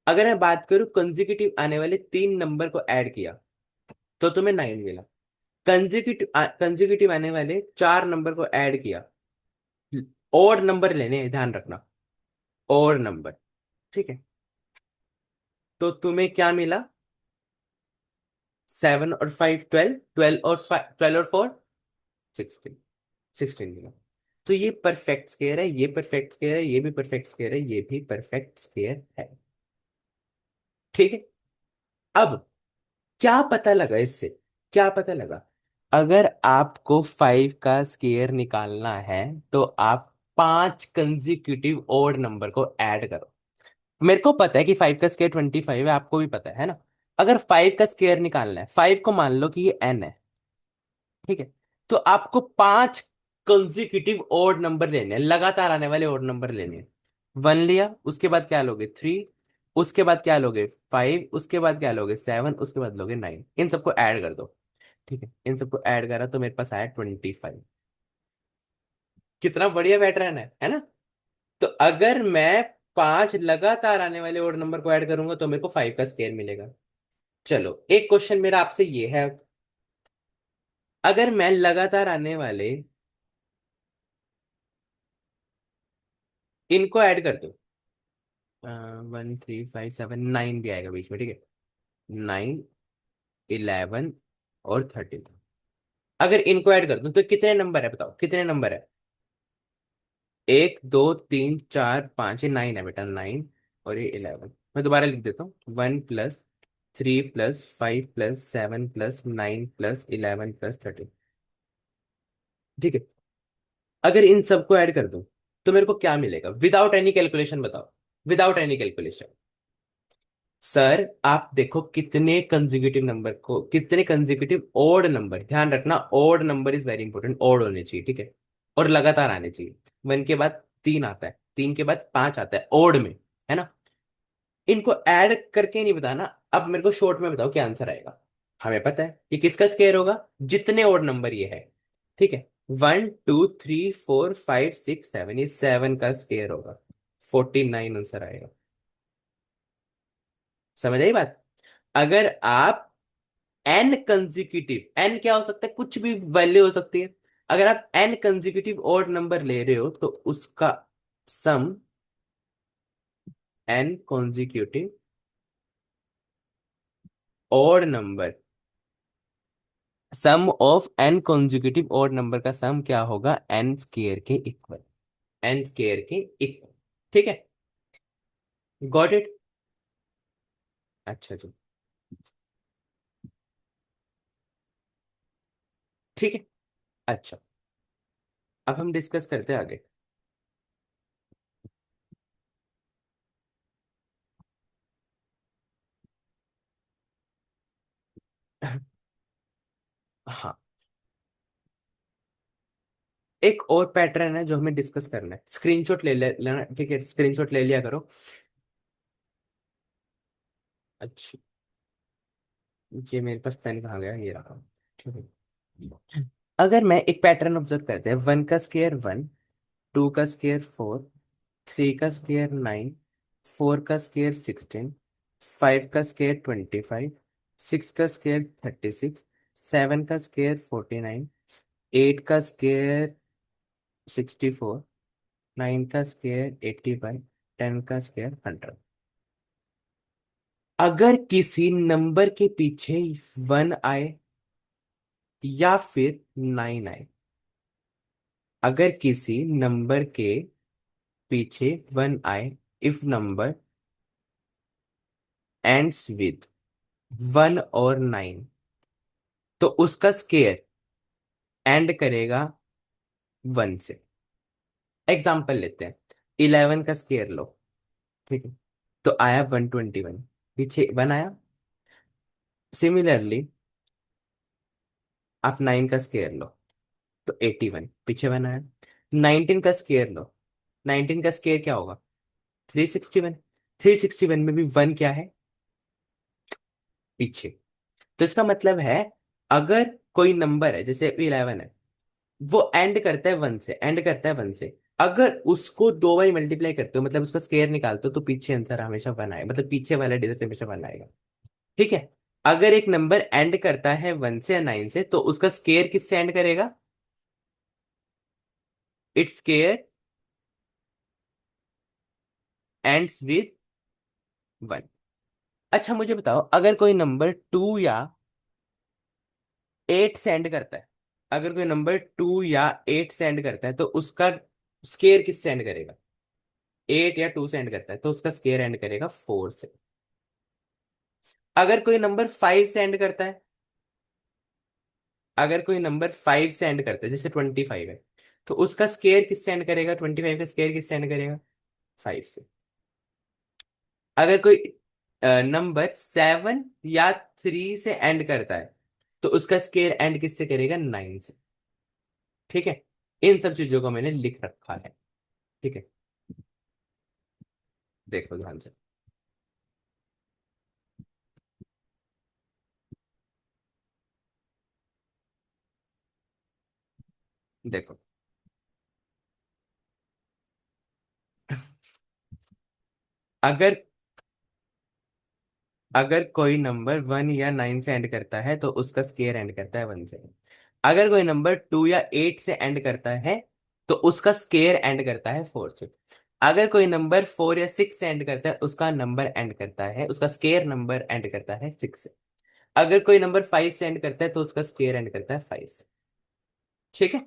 अगर मैं बात करूं कंजिक्यूटिव आने वाले तीन नंबर को ऐड किया तो तुम्हें नाइन मिला। कंजिक्यूटिव आने वाले चार नंबर को ऐड किया, और नंबर लेने हैं, ध्यान रखना, और नंबर, ठीक है। तो तुम्हें क्या मिला? सेवन और फाइव ट्वेल्व, ट्वेल्व और फोर सिक्सटीन, सिक्सटीन मिला। तो ये परफेक्ट स्केयर है, ये परफेक्ट स्केयर है, ये भी परफेक्ट स्केयर है, ये भी परफेक्ट स्केयर है, ठीक है। अब क्या पता लगा इससे? क्या पता लगा? अगर आपको फाइव का स्केयर निकालना है तो आप पांच कंजिक्यूटिव ओड नंबर को ऐड करो। मेरे को पता है कि फाइव का स्केयर 25 है, आपको भी पता है ना? अगर फाइव का स्केयर निकालना है, फाइव को मान लो कि ये एन है, ठीक है। तो आपको पांच कंजिक्यूटिव ओड नंबर लेने हैं, लगातार आने वाले ओड नंबर लेने हैं। वन लिया, उसके बाद क्या लोगे? थ्री, उसके बाद क्या लोगे? फाइव, उसके बाद क्या लोगे? सेवन, उसके बाद लोगे नाइन। इन सबको ऐड कर दो, ठीक है। इन सबको ऐड करा तो मेरे पास आया 25। कितना बढ़िया पैटर्न है ना? तो अगर मैं पांच लगातार आने वाले और नंबर को ऐड करूंगा तो मेरे को फाइव का स्केयर मिलेगा। चलो, एक क्वेश्चन मेरा आपसे ये है, अगर मैं लगातार आने वाले इनको ऐड कर दूं, one three five seven, nine भी आएगा बीच में, ठीक है। नाइन, इलेवन और थर्टीन, अगर इनको ऐड कर दूं तो कितने नंबर है? बताओ कितने नंबर है? एक दो तीन चार पांच, ये नाइन है बेटा, नाइन, और ये इलेवन। मैं दोबारा लिख देता हूँ, one plus three plus five plus seven plus nine plus eleven plus thirteen, ठीक है। अगर इन सबको ऐड कर दूं तो मेरे को क्या मिलेगा विदाउट एनी कैलकुलेशन? बताओ, विदाउट एनी कैलकुलेशन। सर आप देखो कितने कंजिक्यूटिव नंबर को, कितने कंजिक्यूटिव ओड नंबर, ध्यान रखना odd number is very important, odd होने चाहिए, ठीक है। और लगातार आने चाहिए। वन के बाद तीन आता है, तीन के बाद पांच आता है ओड में, है ना? इनको ऐड करके नहीं बताना। अब मेरे को शॉर्ट में बताओ क्या आंसर आएगा। हमें पता है कि किसका स्क्वायर होगा, जितने ओड नंबर ये है, ठीक है। One two three four five six seven, ये सेवन का स्क्वायर होगा, 49 आंसर आएगा। समझ आई बात? अगर आप एन कंजिक्यूटिव, एन क्या हो सकता है? कुछ भी वैल्यू हो सकती है। अगर आप एन कंजिक्यूटिव ओड नंबर ले रहे हो तो उसका sum, n consecutive odd number, sum of n consecutive odd number का सम क्या होगा? एन स्केयर के इक्वल, एन स्केयर के इक्वल। ठीक है। Got it. अच्छा जी। ठीक है। अच्छा, अब हम डिस्कस करते हैं आगे। हाँ, एक और पैटर्न है जो हमें डिस्कस करना है, स्क्रीनशॉट लेना, ठीक है, स्क्रीनशॉट ले लिया करो। अच्छा, ये मेरे पास पेन कहाँ गया, ये रहा। ठीक है। अगर मैं एक पैटर्न ऑब्जर्व करते हैं, 1 का स्क्वायर 1, 2 का स्क्वायर 4, 3 का स्क्वायर 9, 4 का स्क्वायर 16, 5 का स्क्वायर 25, 6 का स्क्वायर 36, 7 का स्क्वायर 49, 8 का स्क्वायर 64, 9 का स्क्वायर 81, 10 का स्क्वायर 100। अगर किसी नंबर के पीछे 1 आए या फिर 9 आए, अगर किसी नंबर के पीछे 1 आए, इफ नंबर एंड्स विद 1 और 9, तो उसका स्केयर एंड करेगा 1 से। एग्जाम्पल लेते हैं, 11 का स्केयर लो, ठीक है, तो आया 121, पीछे 1 आया। सिमिलरली आप 9 का स्केयर लो, तो 81, पीछे 1 आया। 19 का स्केयर लो, 19 का स्केयर क्या होगा, 361, 361 में भी 1 क्या है, पीछे। तो इसका मतलब है, अगर कोई नंबर है जैसे 11 है, वो एंड करता है 1 से, एंड करता है 1 से, अगर उसको 2 बार मल्टीप्लाई करते हो, मतलब उसका स्केयर निकालते हो, तो पीछे आंसर हमेशा 1 आएगा, मतलब पीछे वाला डिजिट हमेशा 1 आएगा। ठीक है। अगर एक नंबर एंड करता है 1 से या 9 से, तो उसका स्केयर किससे एंड करेगा, इट्स स्केयर एंड्स विद 1। अच्छा मुझे बताओ, अगर कोई नंबर 2 या 8 से एंड करता है, अगर कोई नंबर 2 या 8 से एंड करता है, तो उसका स्केयर किससे एंड करेगा, 8 या 2 से एंड करता है, तो उसका स्केयर एंड करेगा 4 से। अगर कोई नंबर 5 से एंड करता है, अगर कोई नंबर 5 से एंड करता है, जैसे 25 है, तो उसका स्केयर किससे एंड करेगा, 25 का स्केयर किससे एंड करेगा, 5 से। अगर कोई नंबर 7 या 3 से एंड करता है, तो उसका स्केयर एंड किससे करेगा, 9 से। ठीक है। इन सब चीजों को मैंने लिख रखा है। ठीक है, देखो ध्यान से। देखो, अगर अगर कोई नंबर 1 या 9 से एंड करता है, तो उसका स्केयर एंड करता है 1 से। अगर कोई नंबर 2 या 8 से एंड करता है, तो उसका स्केयर एंड करता है 4 से। अगर कोई नंबर 4 या 6 से एंड करता है, उसका नंबर एंड करता है, उसका स्केयर नंबर एंड करता है 6 से। अगर कोई नंबर 5 से एंड करता है, तो उसका स्केयर एंड करता है 5 से। ठीक है।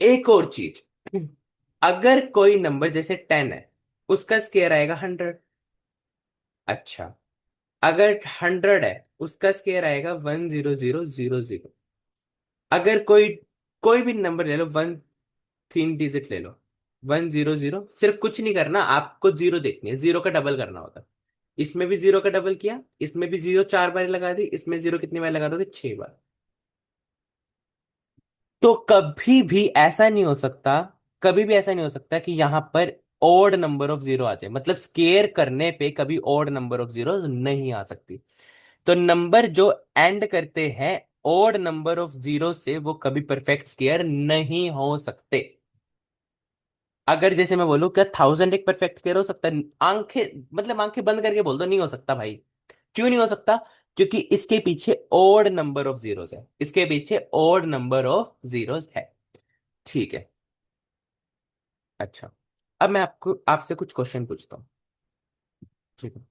एक और चीज, अगर कोई नंबर जैसे 10 है, उसका स्केयर आएगा 100। अच्छा, अगर 100 है, उसका स्केयर आएगा 10000। अगर कोई कोई भी नंबर ले लो, 3 डिजिट ले लो, 100, सिर्फ कुछ नहीं करना, आपको जीरो देखनी है, जीरो का डबल करना होता है। इसमें भी जीरो का डबल किया, इसमें भी जीरो 4 बार लगा दी, इसमें जीरो कितनी बार लगा दोगे, 6 बार। तो कभी भी ऐसा नहीं हो सकता, कभी भी ऐसा नहीं हो सकता कि यहां पर ओड नंबर ऑफ जीरो आ जाए, मतलब स्केयर करने पे कभी ओड नंबर ऑफ जीरो नहीं आ सकती। तो नंबर जो एंड करते हैं ओड नंबर ऑफ जीरो से, वो कभी परफेक्ट स्केयर नहीं हो सकते। अगर जैसे मैं बोलूं, क्या 1000 एक परफेक्ट स्केयर हो सकता है, आंखें मतलब आंखें बंद करके बोल दो, नहीं हो सकता भाई। क्यों नहीं हो सकता, क्योंकि इसके पीछे ओड नंबर ऑफ जीरोस है, इसके पीछे ओड नंबर ऑफ जीरोस है। ठीक है। अच्छा, अब मैं आपको आपसे कुछ क्वेश्चन पूछता हूँ। ठीक है।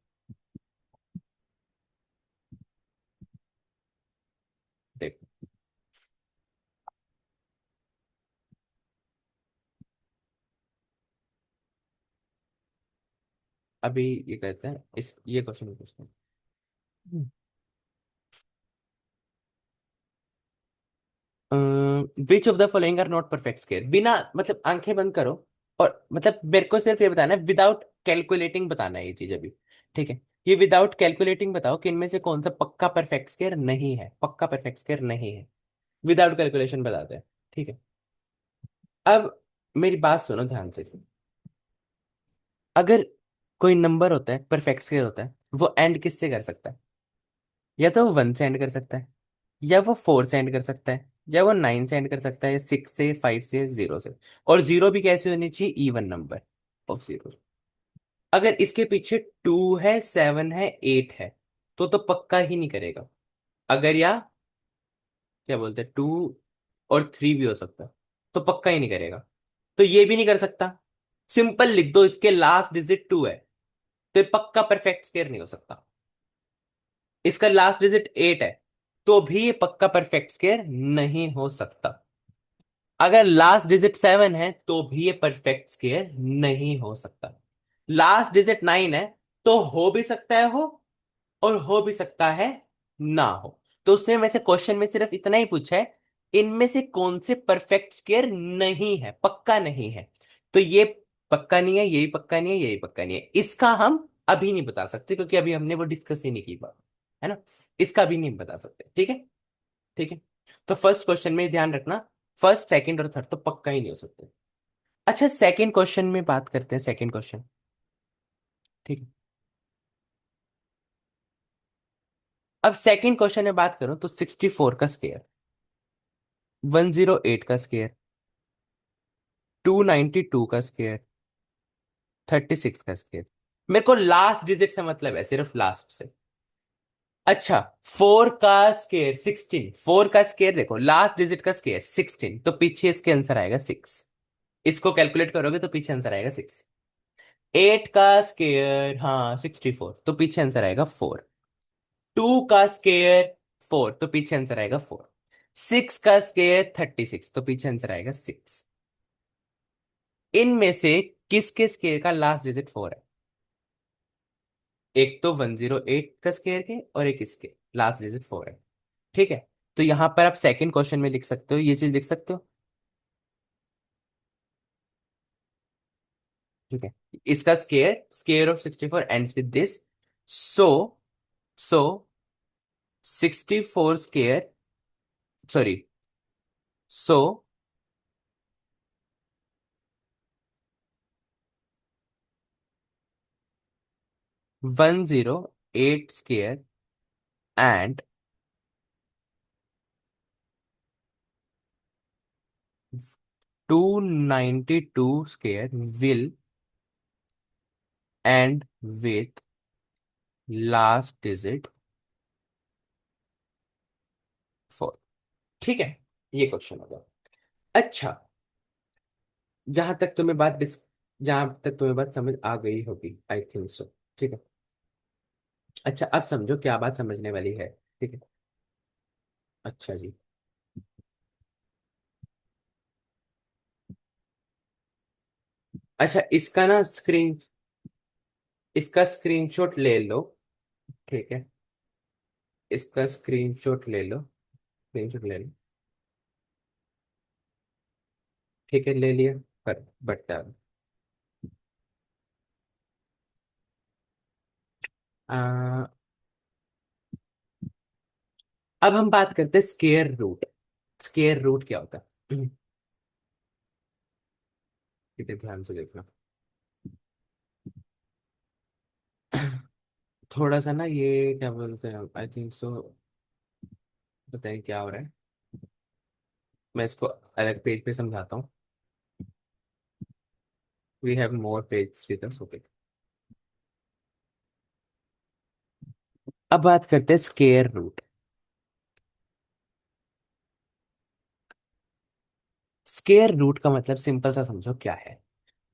देख, अभी ये कहते हैं, इस ये क्वेश्चन पूछते हैं, which of the following are not perfect square, बिना मतलब आंखें बंद करो, और मतलब मेरे को सिर्फ ये बताना है, विदाउट कैलकुलेटिंग बताना है ये चीज अभी। ठीक है, ये विदाउट कैलकुलेटिंग बताओ कि इनमें से कौन सा पक्का परफेक्ट स्केयर नहीं है, पक्का परफेक्ट स्केयर नहीं है, विदाउट कैलकुलेशन बताते हैं। ठीक है, अब मेरी बात सुनो ध्यान से। अगर कोई नंबर होता है परफेक्ट स्केयर होता है, वो एंड किससे कर सकता है? या तो वो वन से एंड कर सकता है, या वो फोर से एंड कर सकता है, या वो नाइन से एंड कर सकता है, सिक्स से, फाइव से, जीरो से। और जीरो भी कैसे होनी चाहिए? Even number of zero. अगर इसके पीछे टू है, सेवन है, एट है, तो पक्का ही नहीं करेगा। अगर या क्या बोलते हैं, टू और थ्री भी हो सकता है, तो पक्का ही नहीं करेगा। तो ये भी नहीं कर सकता। सिंपल लिख दो, इसके लास्ट डिजिट टू है, तो ये पक्का परफेक्ट स्केयर नहीं हो सकता। इसका लास्ट डिजिट एट है, तो भी ये पक्का परफेक्ट स्केयर नहीं हो सकता। अगर लास्ट डिजिट सेवन है, तो भी ये परफेक्ट स्केयर नहीं हो सकता। लास्ट डिजिट नाइन है, तो हो भी सकता है हो, और हो भी सकता है ना हो। तो उसने वैसे क्वेश्चन में सिर्फ इतना ही पूछा है, इनमें से कौन से परफेक्ट स्केयर नहीं है, पक्का नहीं है। तो ये पक्का नहीं है, यही पक्का नहीं है, यही पक्का नहीं है, इसका हम अभी नहीं बता सकते, क्योंकि अभी हमने वो डिस्कस ही नहीं की बात, है ना। इसका भी नहीं बता सकते, ठीक है। ठीक है, तो फर्स्ट क्वेश्चन में ध्यान रखना, फर्स्ट सेकंड और थर्ड तो पक्का ही नहीं हो सकते। अच्छा, सेकंड क्वेश्चन में बात करते हैं, सेकंड क्वेश्चन। ठीक है, अब सेकंड क्वेश्चन में बात करूं तो 64 का स्केयर, 108 का स्केयर, 292 का स्केयर, 36 का स्केयर। मेरे को लास्ट डिजिट से मतलब है, सिर्फ लास्ट से। अच्छा, फोर का स्केयर 16, फोर का स्केयर देखो, लास्ट डिजिट का स्केयर 16, तो पीछे इसके आंसर आएगा 6। इसको कैलकुलेट करोगे तो पीछे आंसर आएगा 6। एट का स्केयर, हाँ 64, तो पीछे आंसर आएगा 4। टू का स्केयर 4, तो पीछे आंसर आएगा 4। सिक्स का स्केयर 36, तो पीछे आंसर आएगा 6। इनमें से किसके स्केयर का लास्ट डिजिट 4 है? एक तो 108 का स्केयर के, और एक इसके लास्ट डिजिट 4 है। ठीक है, तो यहां पर आप सेकंड क्वेश्चन में लिख सकते हो, ये चीज लिख सकते हो। ठीक है, इसका square, square of 64 ends with this. So so 64 square, sorry, so 108 square and 292 square will and with last digit 4। ठीक है, ये क्वेश्चन होगा। अच्छा, जहां तक तुम्हें बात डिस जहां तक तुम्हें बात समझ आ गई होगी, आई थिंक सो। ठीक है, अच्छा अब समझो क्या बात समझने वाली है। ठीक है, अच्छा जी। अच्छा, इसका स्क्रीनशॉट ले लो। ठीक है, इसका स्क्रीनशॉट ले लो, स्क्रीनशॉट ले लो। ठीक है, ले लिया। पर बट आ, अब हम बात करते हैं स्केयर रूट। स्केयर रूट क्या होता है? ठीक है, ध्यान से देखना। थोड़ा सा ना, ये क्या बोलते हैं, आई थिंक सो, बताइए क्या हो रहा है। मैं इसको अलग पेज पे समझाता हूँ। We have more page with us, okay. अब बात करते हैं स्केयर रूट। स्केयर रूट का मतलब सिंपल सा समझो क्या है।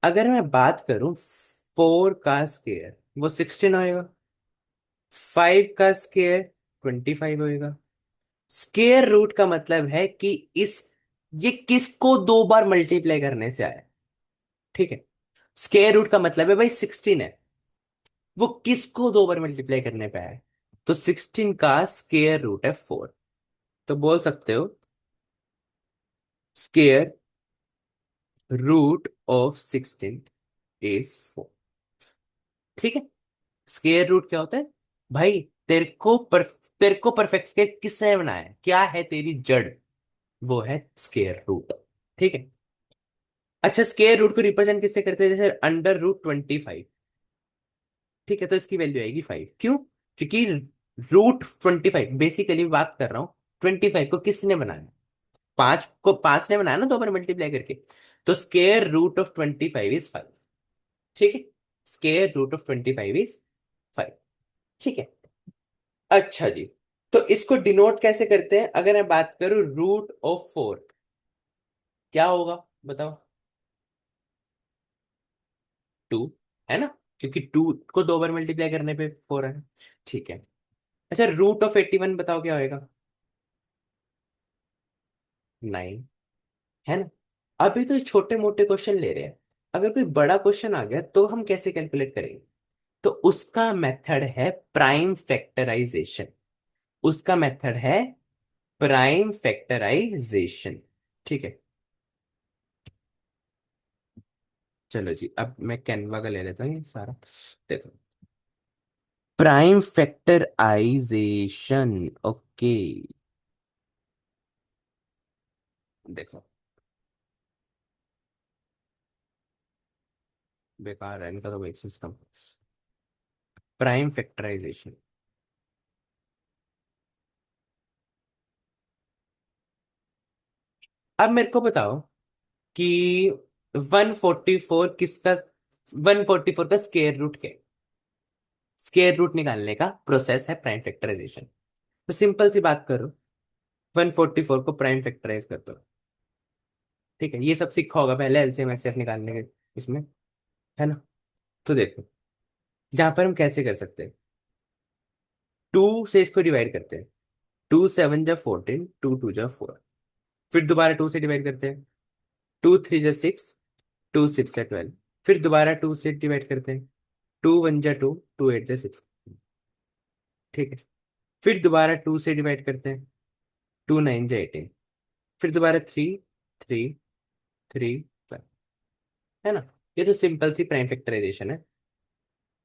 अगर मैं बात करूं, फोर का स्केयर वो 16 होएगा, फाइव का स्केयर 25 होएगा। स्केयर रूट का मतलब है कि इस ये किसको दो बार मल्टीप्लाई करने से आया है। ठीक है, स्केयर रूट का मतलब है भाई 16 है, वो किसको दो बार मल्टीप्लाई करने पे आया है? तो 16 का स्केयर रूट है 4। तो बोल सकते हो स्केयर रूट ऑफ 16 इज 4। ठीक है। स्केयर रूट क्या होता है भाई? तेरे को परफेक्ट स्केयर किसने बनाया है? क्या है तेरी जड़? वो है स्केयर रूट। ठीक है। अच्छा, स्केयर रूट को रिप्रेजेंट किससे करते हैं? जैसे अंडर रूट 25। ठीक है, तो इसकी वैल्यू आएगी 5। क्यों? क्योंकि रूट 25, बेसिकली बात कर रहा हूं, 25 को किसने बनाया? 5 ने बनाया ना, दो बार मल्टीप्लाई करके। तो स्केयर रूट ऑफ 25 इज 5। ठीक है। Square root of 25 is 5। ठीक है। अच्छा जी। तो इसको डिनोट कैसे करते हैं? अगर मैं बात करूं रूट ऑफ 4, क्या होगा बताओ? 2, है ना? क्योंकि 2 को दो बार मल्टीप्लाई करने पे 4 है। ठीक है। अच्छा, रूट ऑफ 81 बताओ क्या होएगा? 9, है ना? अभी तो छोटे मोटे क्वेश्चन ले रहे हैं। अगर कोई बड़ा क्वेश्चन आ गया तो हम कैसे कैलकुलेट करेंगे? तो उसका मेथड है प्राइम फैक्टराइजेशन। उसका मेथड है प्राइम फैक्टराइजेशन। ठीक है। चलो जी, अब मैं कैनवा का ले लेता हूँ ये सारा। देखो, प्राइम फैक्टराइजेशन। ओके। देखो, बेकार है इनका तो एक सिस्टम। Prime factorisation. अब मेरे को बताओ कि 144 किसका, 144 का स्केयर रूट क्या है? स्केयर रूट निकालने का प्रोसेस है प्राइम फैक्टराइजेशन। तो सिंपल सी बात करो, 144 को प्राइम फैक्टराइज कर दो। ठीक है, ये सब सीखा होगा पहले एलसीएम एचसीएफ निकालने के इसमें, है ना? तो देखो, यहाँ पर हम कैसे कर सकते हैं? 2 से इसको डिवाइड करते हैं। 2 7 जा 14, 2 2 जा 4। फिर दोबारा 2 से डिवाइड करते हैं। 2 3 जा 6, 2 6 जा 12। फिर दोबारा 2 से डिवाइड करते हैं। 2 1 जा 2, 2 8 जा 6। ठीक है। फिर दोबारा 2 से डिवाइड करते हैं। 2 9 जा 18। फिर दोबारा 3 3 3 5। है ना? ये तो सिंपल सी प्राइम फैक्टराइजेशन है।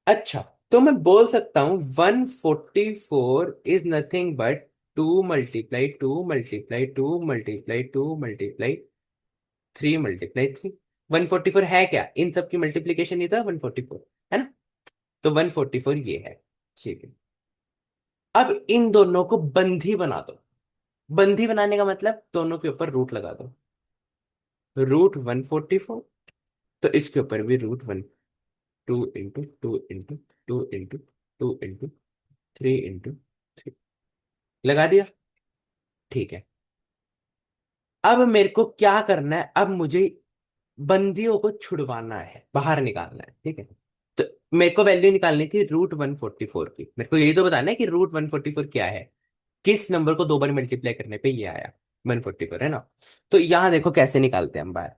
अच्छा, तो मैं बोल सकता हूं 144 is nothing but 2 multiply 2 multiply 2 multiply 2 multiply 3 144 है क्या? इन सब की मल्टीप्लीकेशन ही था 144, है ना? तो 144 ये है। ठीक है। अब इन दोनों को बंधी बना दो। बंधी बनाने का मतलब दोनों के ऊपर रूट लगा दो। रूट 144, तो इसके ऊपर भी root 1। 2 into 2 into 2 into 2 into 3 लगा दिया। ठीक है। अब मेरे को क्या करना है? अब मुझे बंदियों को छुड़वाना है, बाहर निकालना है। ठीक है। तो मेरे को वैल्यू निकालनी थी रूट 144 की। मेरे को यही तो बताना है कि रूट 144 क्या है। किस नंबर को दो बार मल्टीप्लाई करने पे ये आया? 144, है ना? तो यहां देखो कैसे निकालते हैं हम बाहर।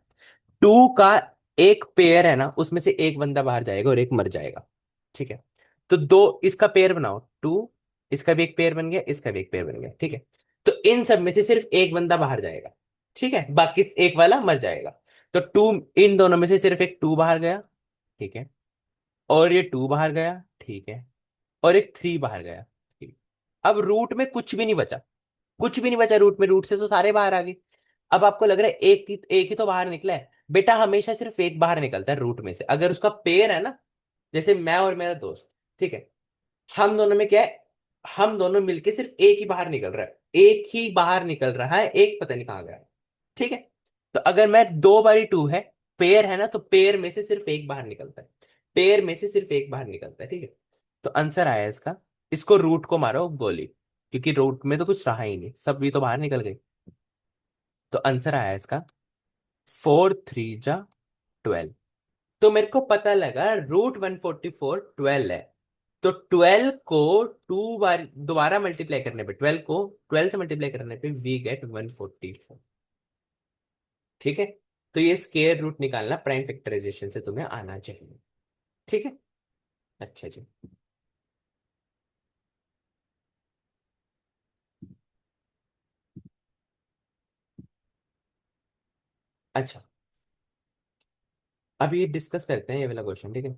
2 का एक पेयर है ना, उसमें से एक बंदा बाहर जाएगा और एक मर जाएगा। ठीक है। तो दो इसका पेयर बनाओ। 2, इसका भी एक पेयर बन गया, इसका भी एक पेयर बन गया। ठीक है। तो इन सब में से सिर्फ एक बंदा बाहर जाएगा। ठीक है, बाकी एक वाला मर जाएगा। तो 2, इन दोनों में से सिर्फ एक 2 बाहर गया। ठीक है। और ये 2 बाहर गया। ठीक है। और एक 3 बाहर गया। ठीक। अब रूट में कुछ भी नहीं बचा। कुछ भी नहीं बचा रूट में। रूट से तो सारे बाहर आ गए। अब आपको लग रहा है एक ही तो बाहर निकला है। बेटा, हमेशा सिर्फ एक बाहर निकलता है रूट में से, अगर उसका पेयर है ना। जैसे मैं और मेरा दोस्त। ठीक है। हम दोनों में क्या है? हम दोनों मिलके सिर्फ एक ही बाहर निकल रहा है। एक ही बाहर निकल रहा है, एक पता नहीं कहाँ गया। ठीक है। तो अगर मैं 2 बारी 2 है, पेयर है ना, तो पेयर में से सिर्फ एक बाहर निकलता है। पेयर में से सिर्फ एक बाहर निकलता है। ठीक है। तो आंसर आया इसका। इसको रूट को मारो गोली, क्योंकि रूट में तो कुछ रहा ही नहीं, सब भी तो बाहर निकल गए। तो आंसर आया इसका 4 3 जा 12। तो मेरे को पता लगा रूट 144 12 है। तो 12 को 2 बार दोबारा मल्टीप्लाई करने पे, 12 को 12 से मल्टीप्लाई करने पे वी गेट 144। ठीक है। तो ये स्केयर रूट निकालना प्राइम फैक्टराइजेशन से तुम्हें आना चाहिए। ठीक है। अच्छा जी। अच्छा, अब ये डिस्कस करते हैं ये वाला क्वेश्चन, ठीक है।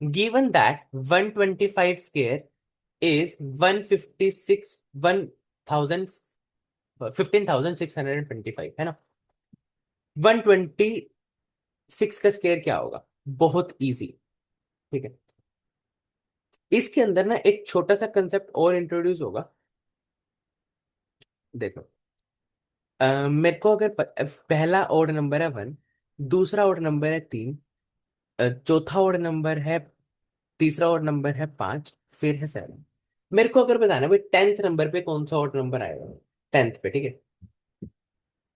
गिवन दैट 125 स्क्वायर इज 156 1000 15,625 है ना। 126 का स्क्वायर क्या होगा? बहुत इजी। ठीक है, इसके अंदर ना एक छोटा सा कंसेप्ट और इंट्रोड्यूस होगा। देखो, मेरे को अगर पहला ओड नंबर है 1, दूसरा ओड नंबर है 3, चौथा ओड नंबर है, तीसरा ओड नंबर है 5, फिर है 7। मेरे को अगर बताना है भाई 10th नंबर पे कौन सा ओड नंबर आएगा, 10th पे, ठीक है।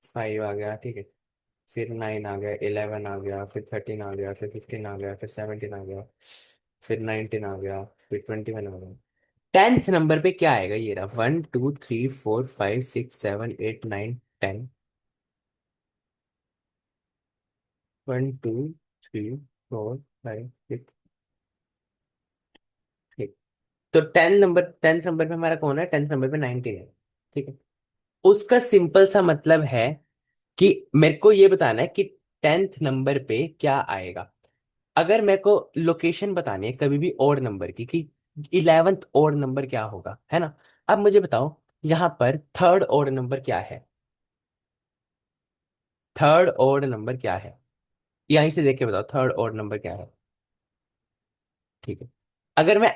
5 आ गया, ठीक है। फिर 9 आ गया, 11 आ गया, फिर 13 आ गया, फिर 15 आ गया, फिर 17 आ गया, फिर 19 आ गया, फिर 21 आ गया। 10th नंबर पे क्या आएगा? ये रहा, 1 2 3 4 5 6 7 8 9 10। 1 2 3 4 5 6। ठीक, तो 10th नंबर पे हमारा कौन है? 10th नंबर पे 19 है, ठीक है। उसका सिंपल सा मतलब है कि मेरे को ये बताना है कि 10th नंबर पे क्या आएगा। अगर मेरे को लोकेशन बतानी है कभी भी ओड नंबर की, कि 11th ओड नंबर क्या होगा, है ना। अब मुझे बताओ, यहाँ पर थर्ड ओड नंबर क्या है? थर्ड ओड नंबर क्या है? यहीं से देख के बताओ, थर्ड ओड नंबर क्या है। ठीक है, अगर मैं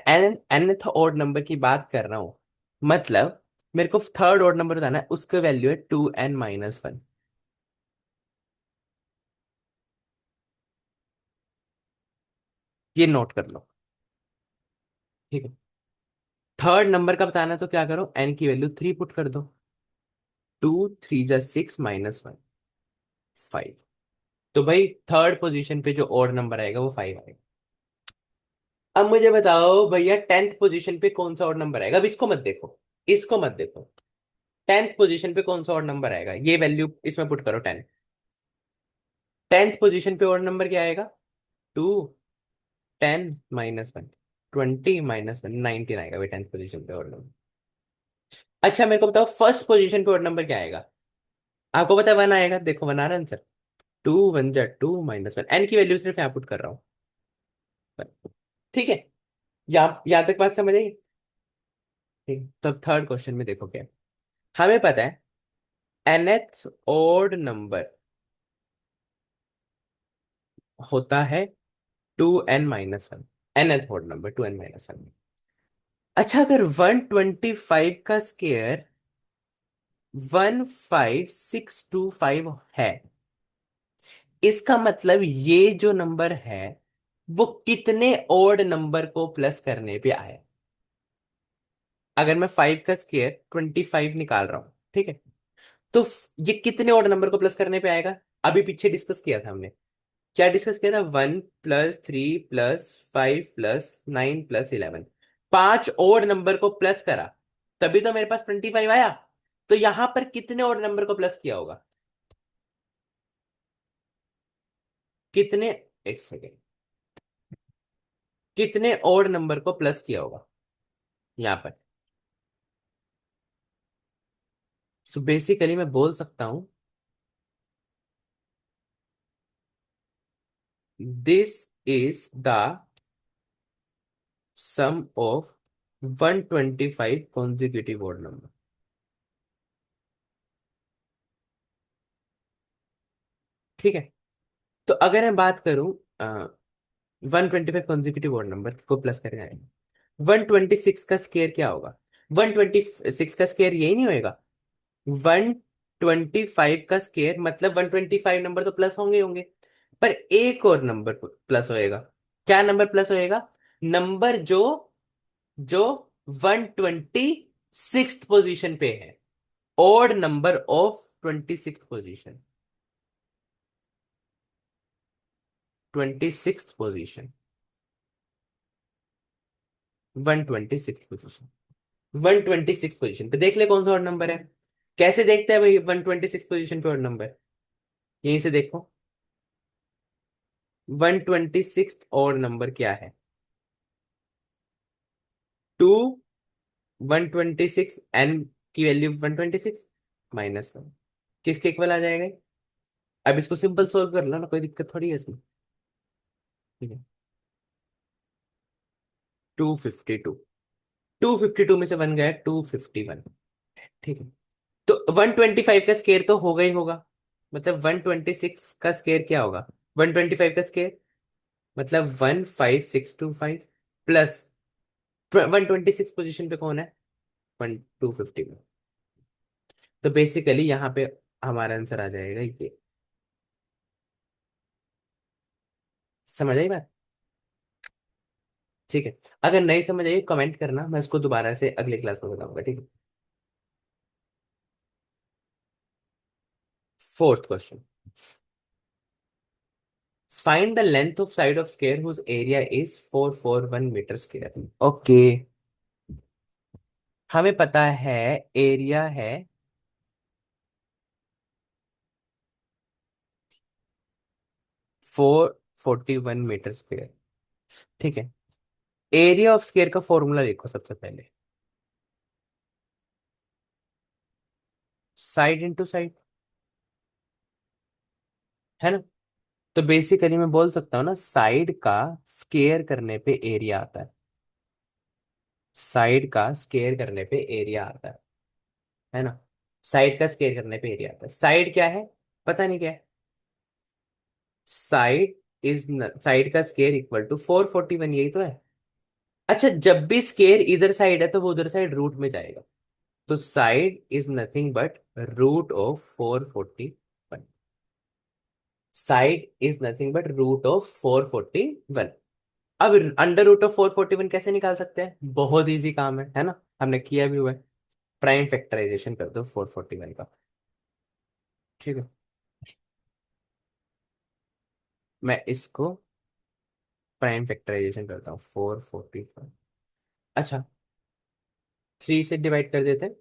nth ओड नंबर की बात कर रहा हूं, मतलब मेरे को थर्ड ओड नंबर बताना है, उसका वैल्यू है 2n-1। ये नोट कर लो, ठीक है। थर्ड नंबर का बताना है तो क्या करो, n की वैल्यू 3 पुट कर दो। 2 3 जा 6 -1, 5। तो भाई थर्ड पोजीशन पे जो ओड नंबर आएगा वो 5 आएगा। अब मुझे बताओ भैया, 10th पोजीशन पे कौन सा ओड नंबर आएगा? अब इसको मत देखो, इसको मत देखो। 10th पोजीशन पे कौन सा ओड नंबर आएगा, ये वैल्यू इसमें पुट करो 10। 10th पोजीशन पे ओड नंबर क्या आएगा? 2 10 -1, 20 -1, 19 आएगा भाई 10th पोजीशन पे ओड नंबर। अच्छा मेरे को बताओ, फर्स्ट पोजीशन पे ओड नंबर क्या आएगा? आपको पता है 1 आएगा, देखो 1 आ रहा है आंसर। 2 1 जा 2 -1, एन की वैल्यू सिर्फ यहाँ पुट कर रहा हूँ। ठीक है, यहाँ तक बात समझ आई? ठीक, तो अब थर्ड क्वेश्चन में देखो क्या है। हमें पता है nth ओड नंबर होता है 2n-1। nth odd number 2n-1। अच्छा, अगर 125 का स्केयर 15625 है, इसका मतलब ये जो नंबर है वो कितने ओड नंबर को प्लस करने पे आया? अगर मैं 5 का स्केयर 25 निकाल रहा हूं, ठीक है, तो ये कितने ओड नंबर को प्लस करने पे आएगा? अभी पीछे डिस्कस किया था हमने। क्या डिस्कस किया था? 1 + 3 + 5 + 9 + 11। 5 ओड नंबर को प्लस करा, तभी तो मेरे पास 25 आया। तो यहां पर कितने ओड नंबर को प्लस किया होगा? कितने, एक सेकेंड, कितने ओड नंबर को प्लस किया होगा यहां पर? सो बेसिकली मैं बोल सकता हूं, this is the sum of 125 consecutive odd number. ठीक है, तो अगर मैं बात करूं 125 कॉन्जिक्यूटिव ओड नंबर को प्लस करना है, 126 का स्केयर क्या होगा? 126 का स्केयर यही नहीं होएगा? 125 का स्केयर मतलब 125 नंबर तो प्लस होंगे ही होंगे, पर एक और नंबर प्लस होएगा। क्या नंबर प्लस होएगा? नंबर जो जो 126 पोजीशन पे है, odd number of 26 position, 26 position, 126 position, 126 position पे देख ले कौन सा ओड नंबर है। कैसे देखते हैं भाई 126 पोजीशन पे और नंबर? यहीं से देखो। 126 और नंबर क्या है? 2, 126 एन की वैल्यू 126 -1 किसके इक्वल आ जाएगा ये? अब इसको सिंपल सोल्व कर लो ना, कोई दिक्कत थोड़ी है इसमें। ठीक है। 252। 252 में से 1 गया, 251। ठीक है। तो 125 का स्केयर तो होगा ही होगा। मतलब 126 का स्केयर क्या होगा? 125 का स्केयर मतलब 15625 प्लस 126 पोजीशन पे कौन है? 250 में। तो बेसिकली यहाँ पे हमारा आंसर आ जाएगा ये। समझ आई बात? ठीक है। अगर नहीं समझ आई कमेंट करना, मैं इसको दोबारा से अगले क्लास में बताऊंगा। ठीक है। Fourth question. Find the length of side of square whose area is 441 meter square. Okay. हमें पता है एरिया है 441 मीटर स्क्वायर। ठीक है। एरिया ऑफ स्क्वायर का फॉर्मूला लिखो सबसे पहले। साइड इंटू साइड, है ना? तो बेसिकली मैं बोल सकता हूँ ना, साइड का स्क्वायर करने पे एरिया आता है। साइड का स्क्वायर करने पे एरिया आता है ना? साइड का स्क्वायर करने पे एरिया आता है। साइड क्या है? पता नहीं क्या है। साइड इज साइड का स्क्वायर इक्वल टू 441, यही तो है। अच्छा, जब भी स्क्वायर इधर साइड है तो वो उधर साइड रूट में जाएगा। तो side is nothing but root of 441। Side is nothing but root of 441। अब अंडर रूट ऑफ 441 कैसे निकाल सकते हैं? बहुत इजी काम है ना? हमने किया भी हुआ है। प्राइम फैक्टराइजेशन कर दो 441 का। ठीक है। मैं इसको प्राइम फैक्टराइजेशन करता हूँ 445। अच्छा, 3 से डिवाइड कर देते हैं।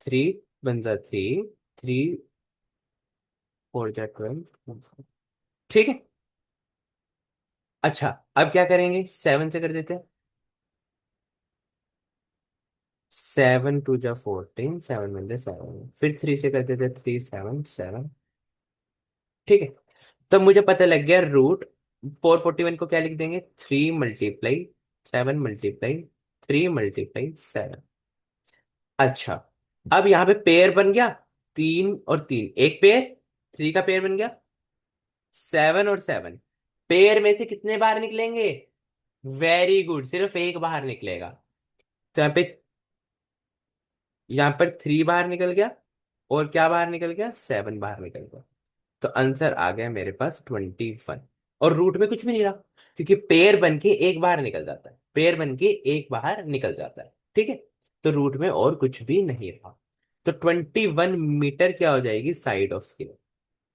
3 × 3, 3 × 4 = 12। ठीक है। अच्छा, अब क्या करेंगे? 7 से कर देते हैं। 7 × 2 = 14, 7 × 7, फिर 3 से कर देते हैं। 3 7 7। ठीक है। तब मुझे पता लग गया रूट 441 को क्या लिख देंगे? 3 × 7 × 3 × 7। अच्छा, अब यहाँ पे पेयर बन गया। 3 और 3 एक पेयर। 3 का पेयर बन गया। 7 और 7 पेयर में से कितने बाहर निकलेंगे? वेरी गुड, सिर्फ एक बाहर निकलेगा। तो यहाँ पर 3 बाहर निकल गया। और क्या बाहर निकल गया? 7 बाहर निकल गया। तो आंसर आ गया मेरे पास 21। और रूट में कुछ भी नहीं रहा, क्योंकि पेयर बन के एक बाहर निकल जाता है। पेयर बन के एक बाहर निकल जाता है। ठीक है। तो रूट में और कुछ भी नहीं रहा। तो 21 मीटर क्या हो जाएगी? Side of square.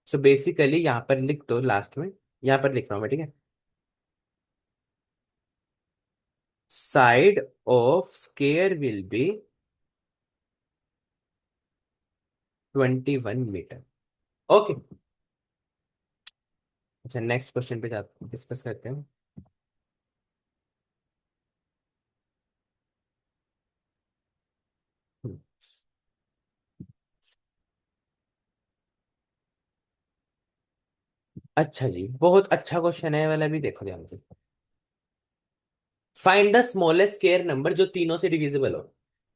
So basically यहाँ पर लिख दो लास्ट में। यहाँ पर लिख रहा हूँ मैं। ठीक है। Side of square will be 21 meter. Okay. अच्छा, नेक्स्ट क्वेश्चन पे जाते डिस्कस करते हैं। हम्म, अच्छा जी, बहुत अच्छा क्वेश्चन है ये वाला भी, देखो ध्यान से। Find the smallest square number जो तीनों से डिविजिबल हो।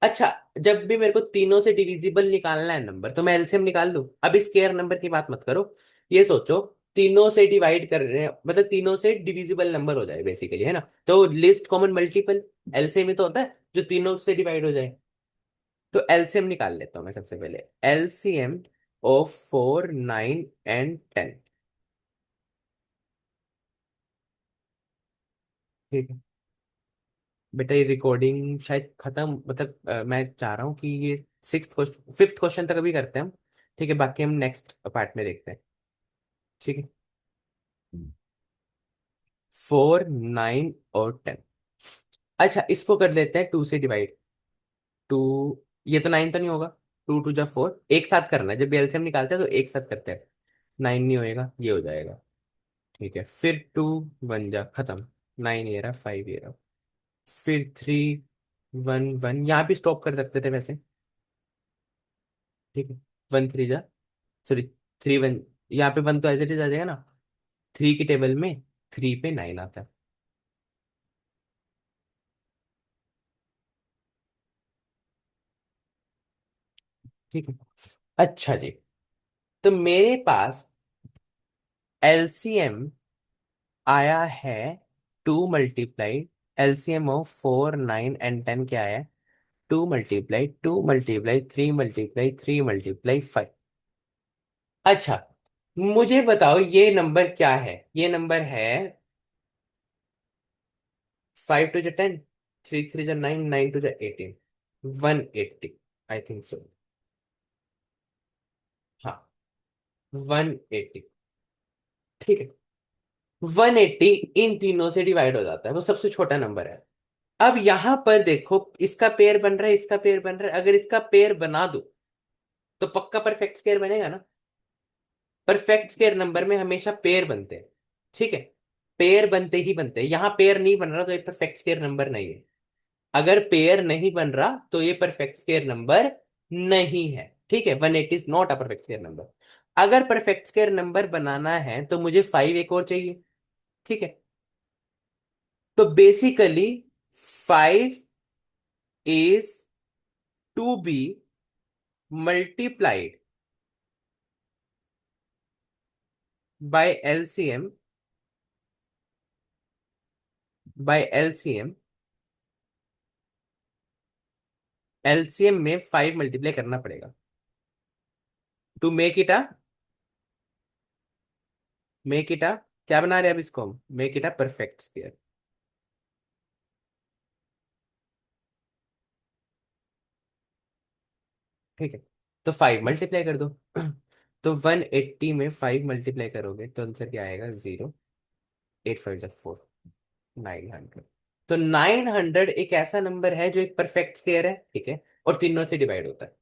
अच्छा, जब भी मेरे को तीनों से डिविजिबल निकालना है नंबर, तो मैं एलसीएम निकाल दूं। अभी स्क्वायर नंबर की बात मत करो। ये सोचो, तीनों से डिवाइड कर रहे हैं, मतलब तीनों से डिविजिबल नंबर हो जाए बेसिकली, है ना? तो लिस्ट कॉमन मल्टीपल एलसीएम ही तो होता है जो तीनों से डिवाइड हो जाए। तो एलसीएम निकाल लेता हूँ मैं सबसे पहले। LCM of 4 9 and 10। ठीक है। बेटा ये रिकॉर्डिंग शायद खत्म, मतलब मैं चाह रहा हूँ कि ये 6th क्वेश्चन 5th क्वेश्चन तक अभी करते हैं हम। ठीक है, बाकी हम नेक्स्ट पार्ट में देखते हैं। ठीक है। 4 9 और 10। अच्छा, इसको कर लेते हैं 2 से डिवाइड। 2, ये तो 9 तो नहीं होगा। टू 2 जा 4, एक साथ करना है, जब भी एलसीएम निकालते हैं तो एक साथ करते हैं। 9 नहीं होएगा, ये हो जाएगा। ठीक है, फिर 2 1 जा खत्म। 9 ये रहा, 5 ये रहा। फिर 3 1 1, यहाँ भी स्टॉप कर सकते थे वैसे। ठीक है, 1 3 जा, सॉरी, 3 1, यहाँ पे 1 तो एज इट इज आ जाएगा ना। 3 की टेबल में 3 पे 9 आता है। ठीक है। अच्छा जी, तो मेरे पास एलसीएम आया है 2 एलसीएम ऑफ 4 9 एंड 10 क्या है? 2 × 2 × 3 × 3 × 3 अच्छा, मुझे बताओ ये नंबर क्या है? ये नंबर है 5 2 जा 10, 3 3 जा 9, 9 2 जा 18, 180। I think so. हाँ, 180। ठीक है, 180 इन तीनों से डिवाइड हो जाता है, वो सबसे छोटा नंबर है। अब यहां पर देखो, इसका पेयर बन रहा है, इसका पेयर बन रहा है, अगर इसका पेयर बना दो तो पक्का परफेक्ट स्क्वायर बनेगा ना। परफेक्ट स्क्वायर नंबर में हमेशा पेयर बनते हैं। ठीक है, पेयर बनते ही बनते हैं, यहां पेयर नहीं बन रहा तो ये परफेक्ट स्क्वायर नंबर नहीं है। अगर पेयर नहीं बन रहा तो ये परफेक्ट स्क्वायर नंबर नहीं है। ठीक है, 180 is not a perfect square number. अगर परफेक्ट स्क्वायर नंबर बनाना है तो मुझे 5 एक और चाहिए। ठीक है, तो basically 5 is to be multiplied by LCM, by LCM. LCM में 5 मल्टीप्लाई करना पड़ेगा to make it a, make it a, क्या बना रहे हैं अब इसको हम? Make it a perfect square. ठीक है, तो 5 मल्टीप्लाई कर दो। तो 180 में 5 मल्टीप्लाई करोगे तो आंसर क्या आएगा? 0। 8 5 जा 4, 900। तो 900 एक ऐसा नंबर है जो एक परफेक्ट स्क्वायर है। ठीक है, और तीनों से डिवाइड होता है।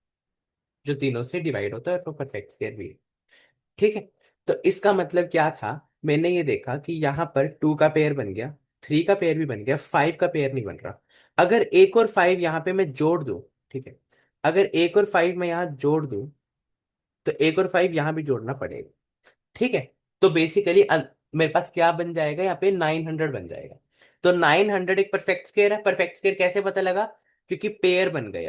जो तीनों से डिवाइड होता है वो परफेक्ट स्क्वायर भी है। ठीक है, तो इसका मतलब क्या था? मैंने ये देखा कि यहाँ पर 2 का पेयर बन गया, 3 का पेयर भी बन गया, 5 का पेयर नहीं बन रहा। अगर एक और 5 यहाँ पे मैं जोड़ दूं, ठीक है, अगर एक और 5 मैं यहाँ जोड़ दूं तो एक और 5 यहाँ भी जोड़ना पड़ेगा। ठीक है, तो बेसिकली मेरे पास क्या बन जाएगा? यहाँ पे 900 बन जाएगा। तो 900 एक परफेक्ट स्क्वायर है। परफेक्ट स्क्वायर कैसे पता लगा? क्योंकि पेयर बन गए।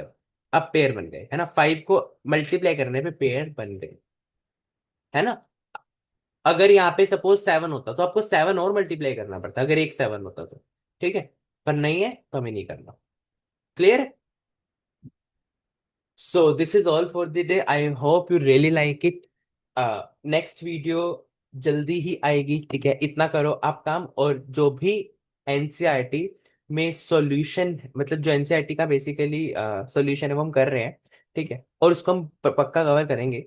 अब पेयर बन गए है ना, 5 को मल्टीप्लाई करने पे पेयर बन गए, है ना। अगर यहाँ पे सपोज 7 होता तो आपको 7 और मल्टीप्लाई करना पड़ता, अगर एक 7 होता तो। ठीक है, पर नहीं है तो हमें नहीं करना। Clear? So this is all for the day, I hope you really like it. Next video जल्दी ही आएगी। ठीक है, इतना करो आप काम, और जो भी एनसीईआरटी में सॉल्यूशन, मतलब जो एनसीईआरटी का बेसिकली सॉल्यूशन है वो हम कर रहे हैं। ठीक है, और उसको हम पक्का कवर करेंगे।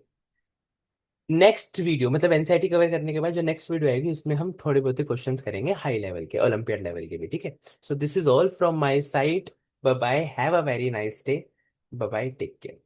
नेक्स्ट वीडियो मतलब एनसीईआरटी कवर करने के बाद जो नेक्स्ट वीडियो आएगी उसमें हम थोड़े बहुत क्वेश्चंस करेंगे हाई लेवल के, ओलंपियाड लेवल के भी। ठीक है, so this is all from my side. Bye bye, have a very nice day. Bye bye, take care.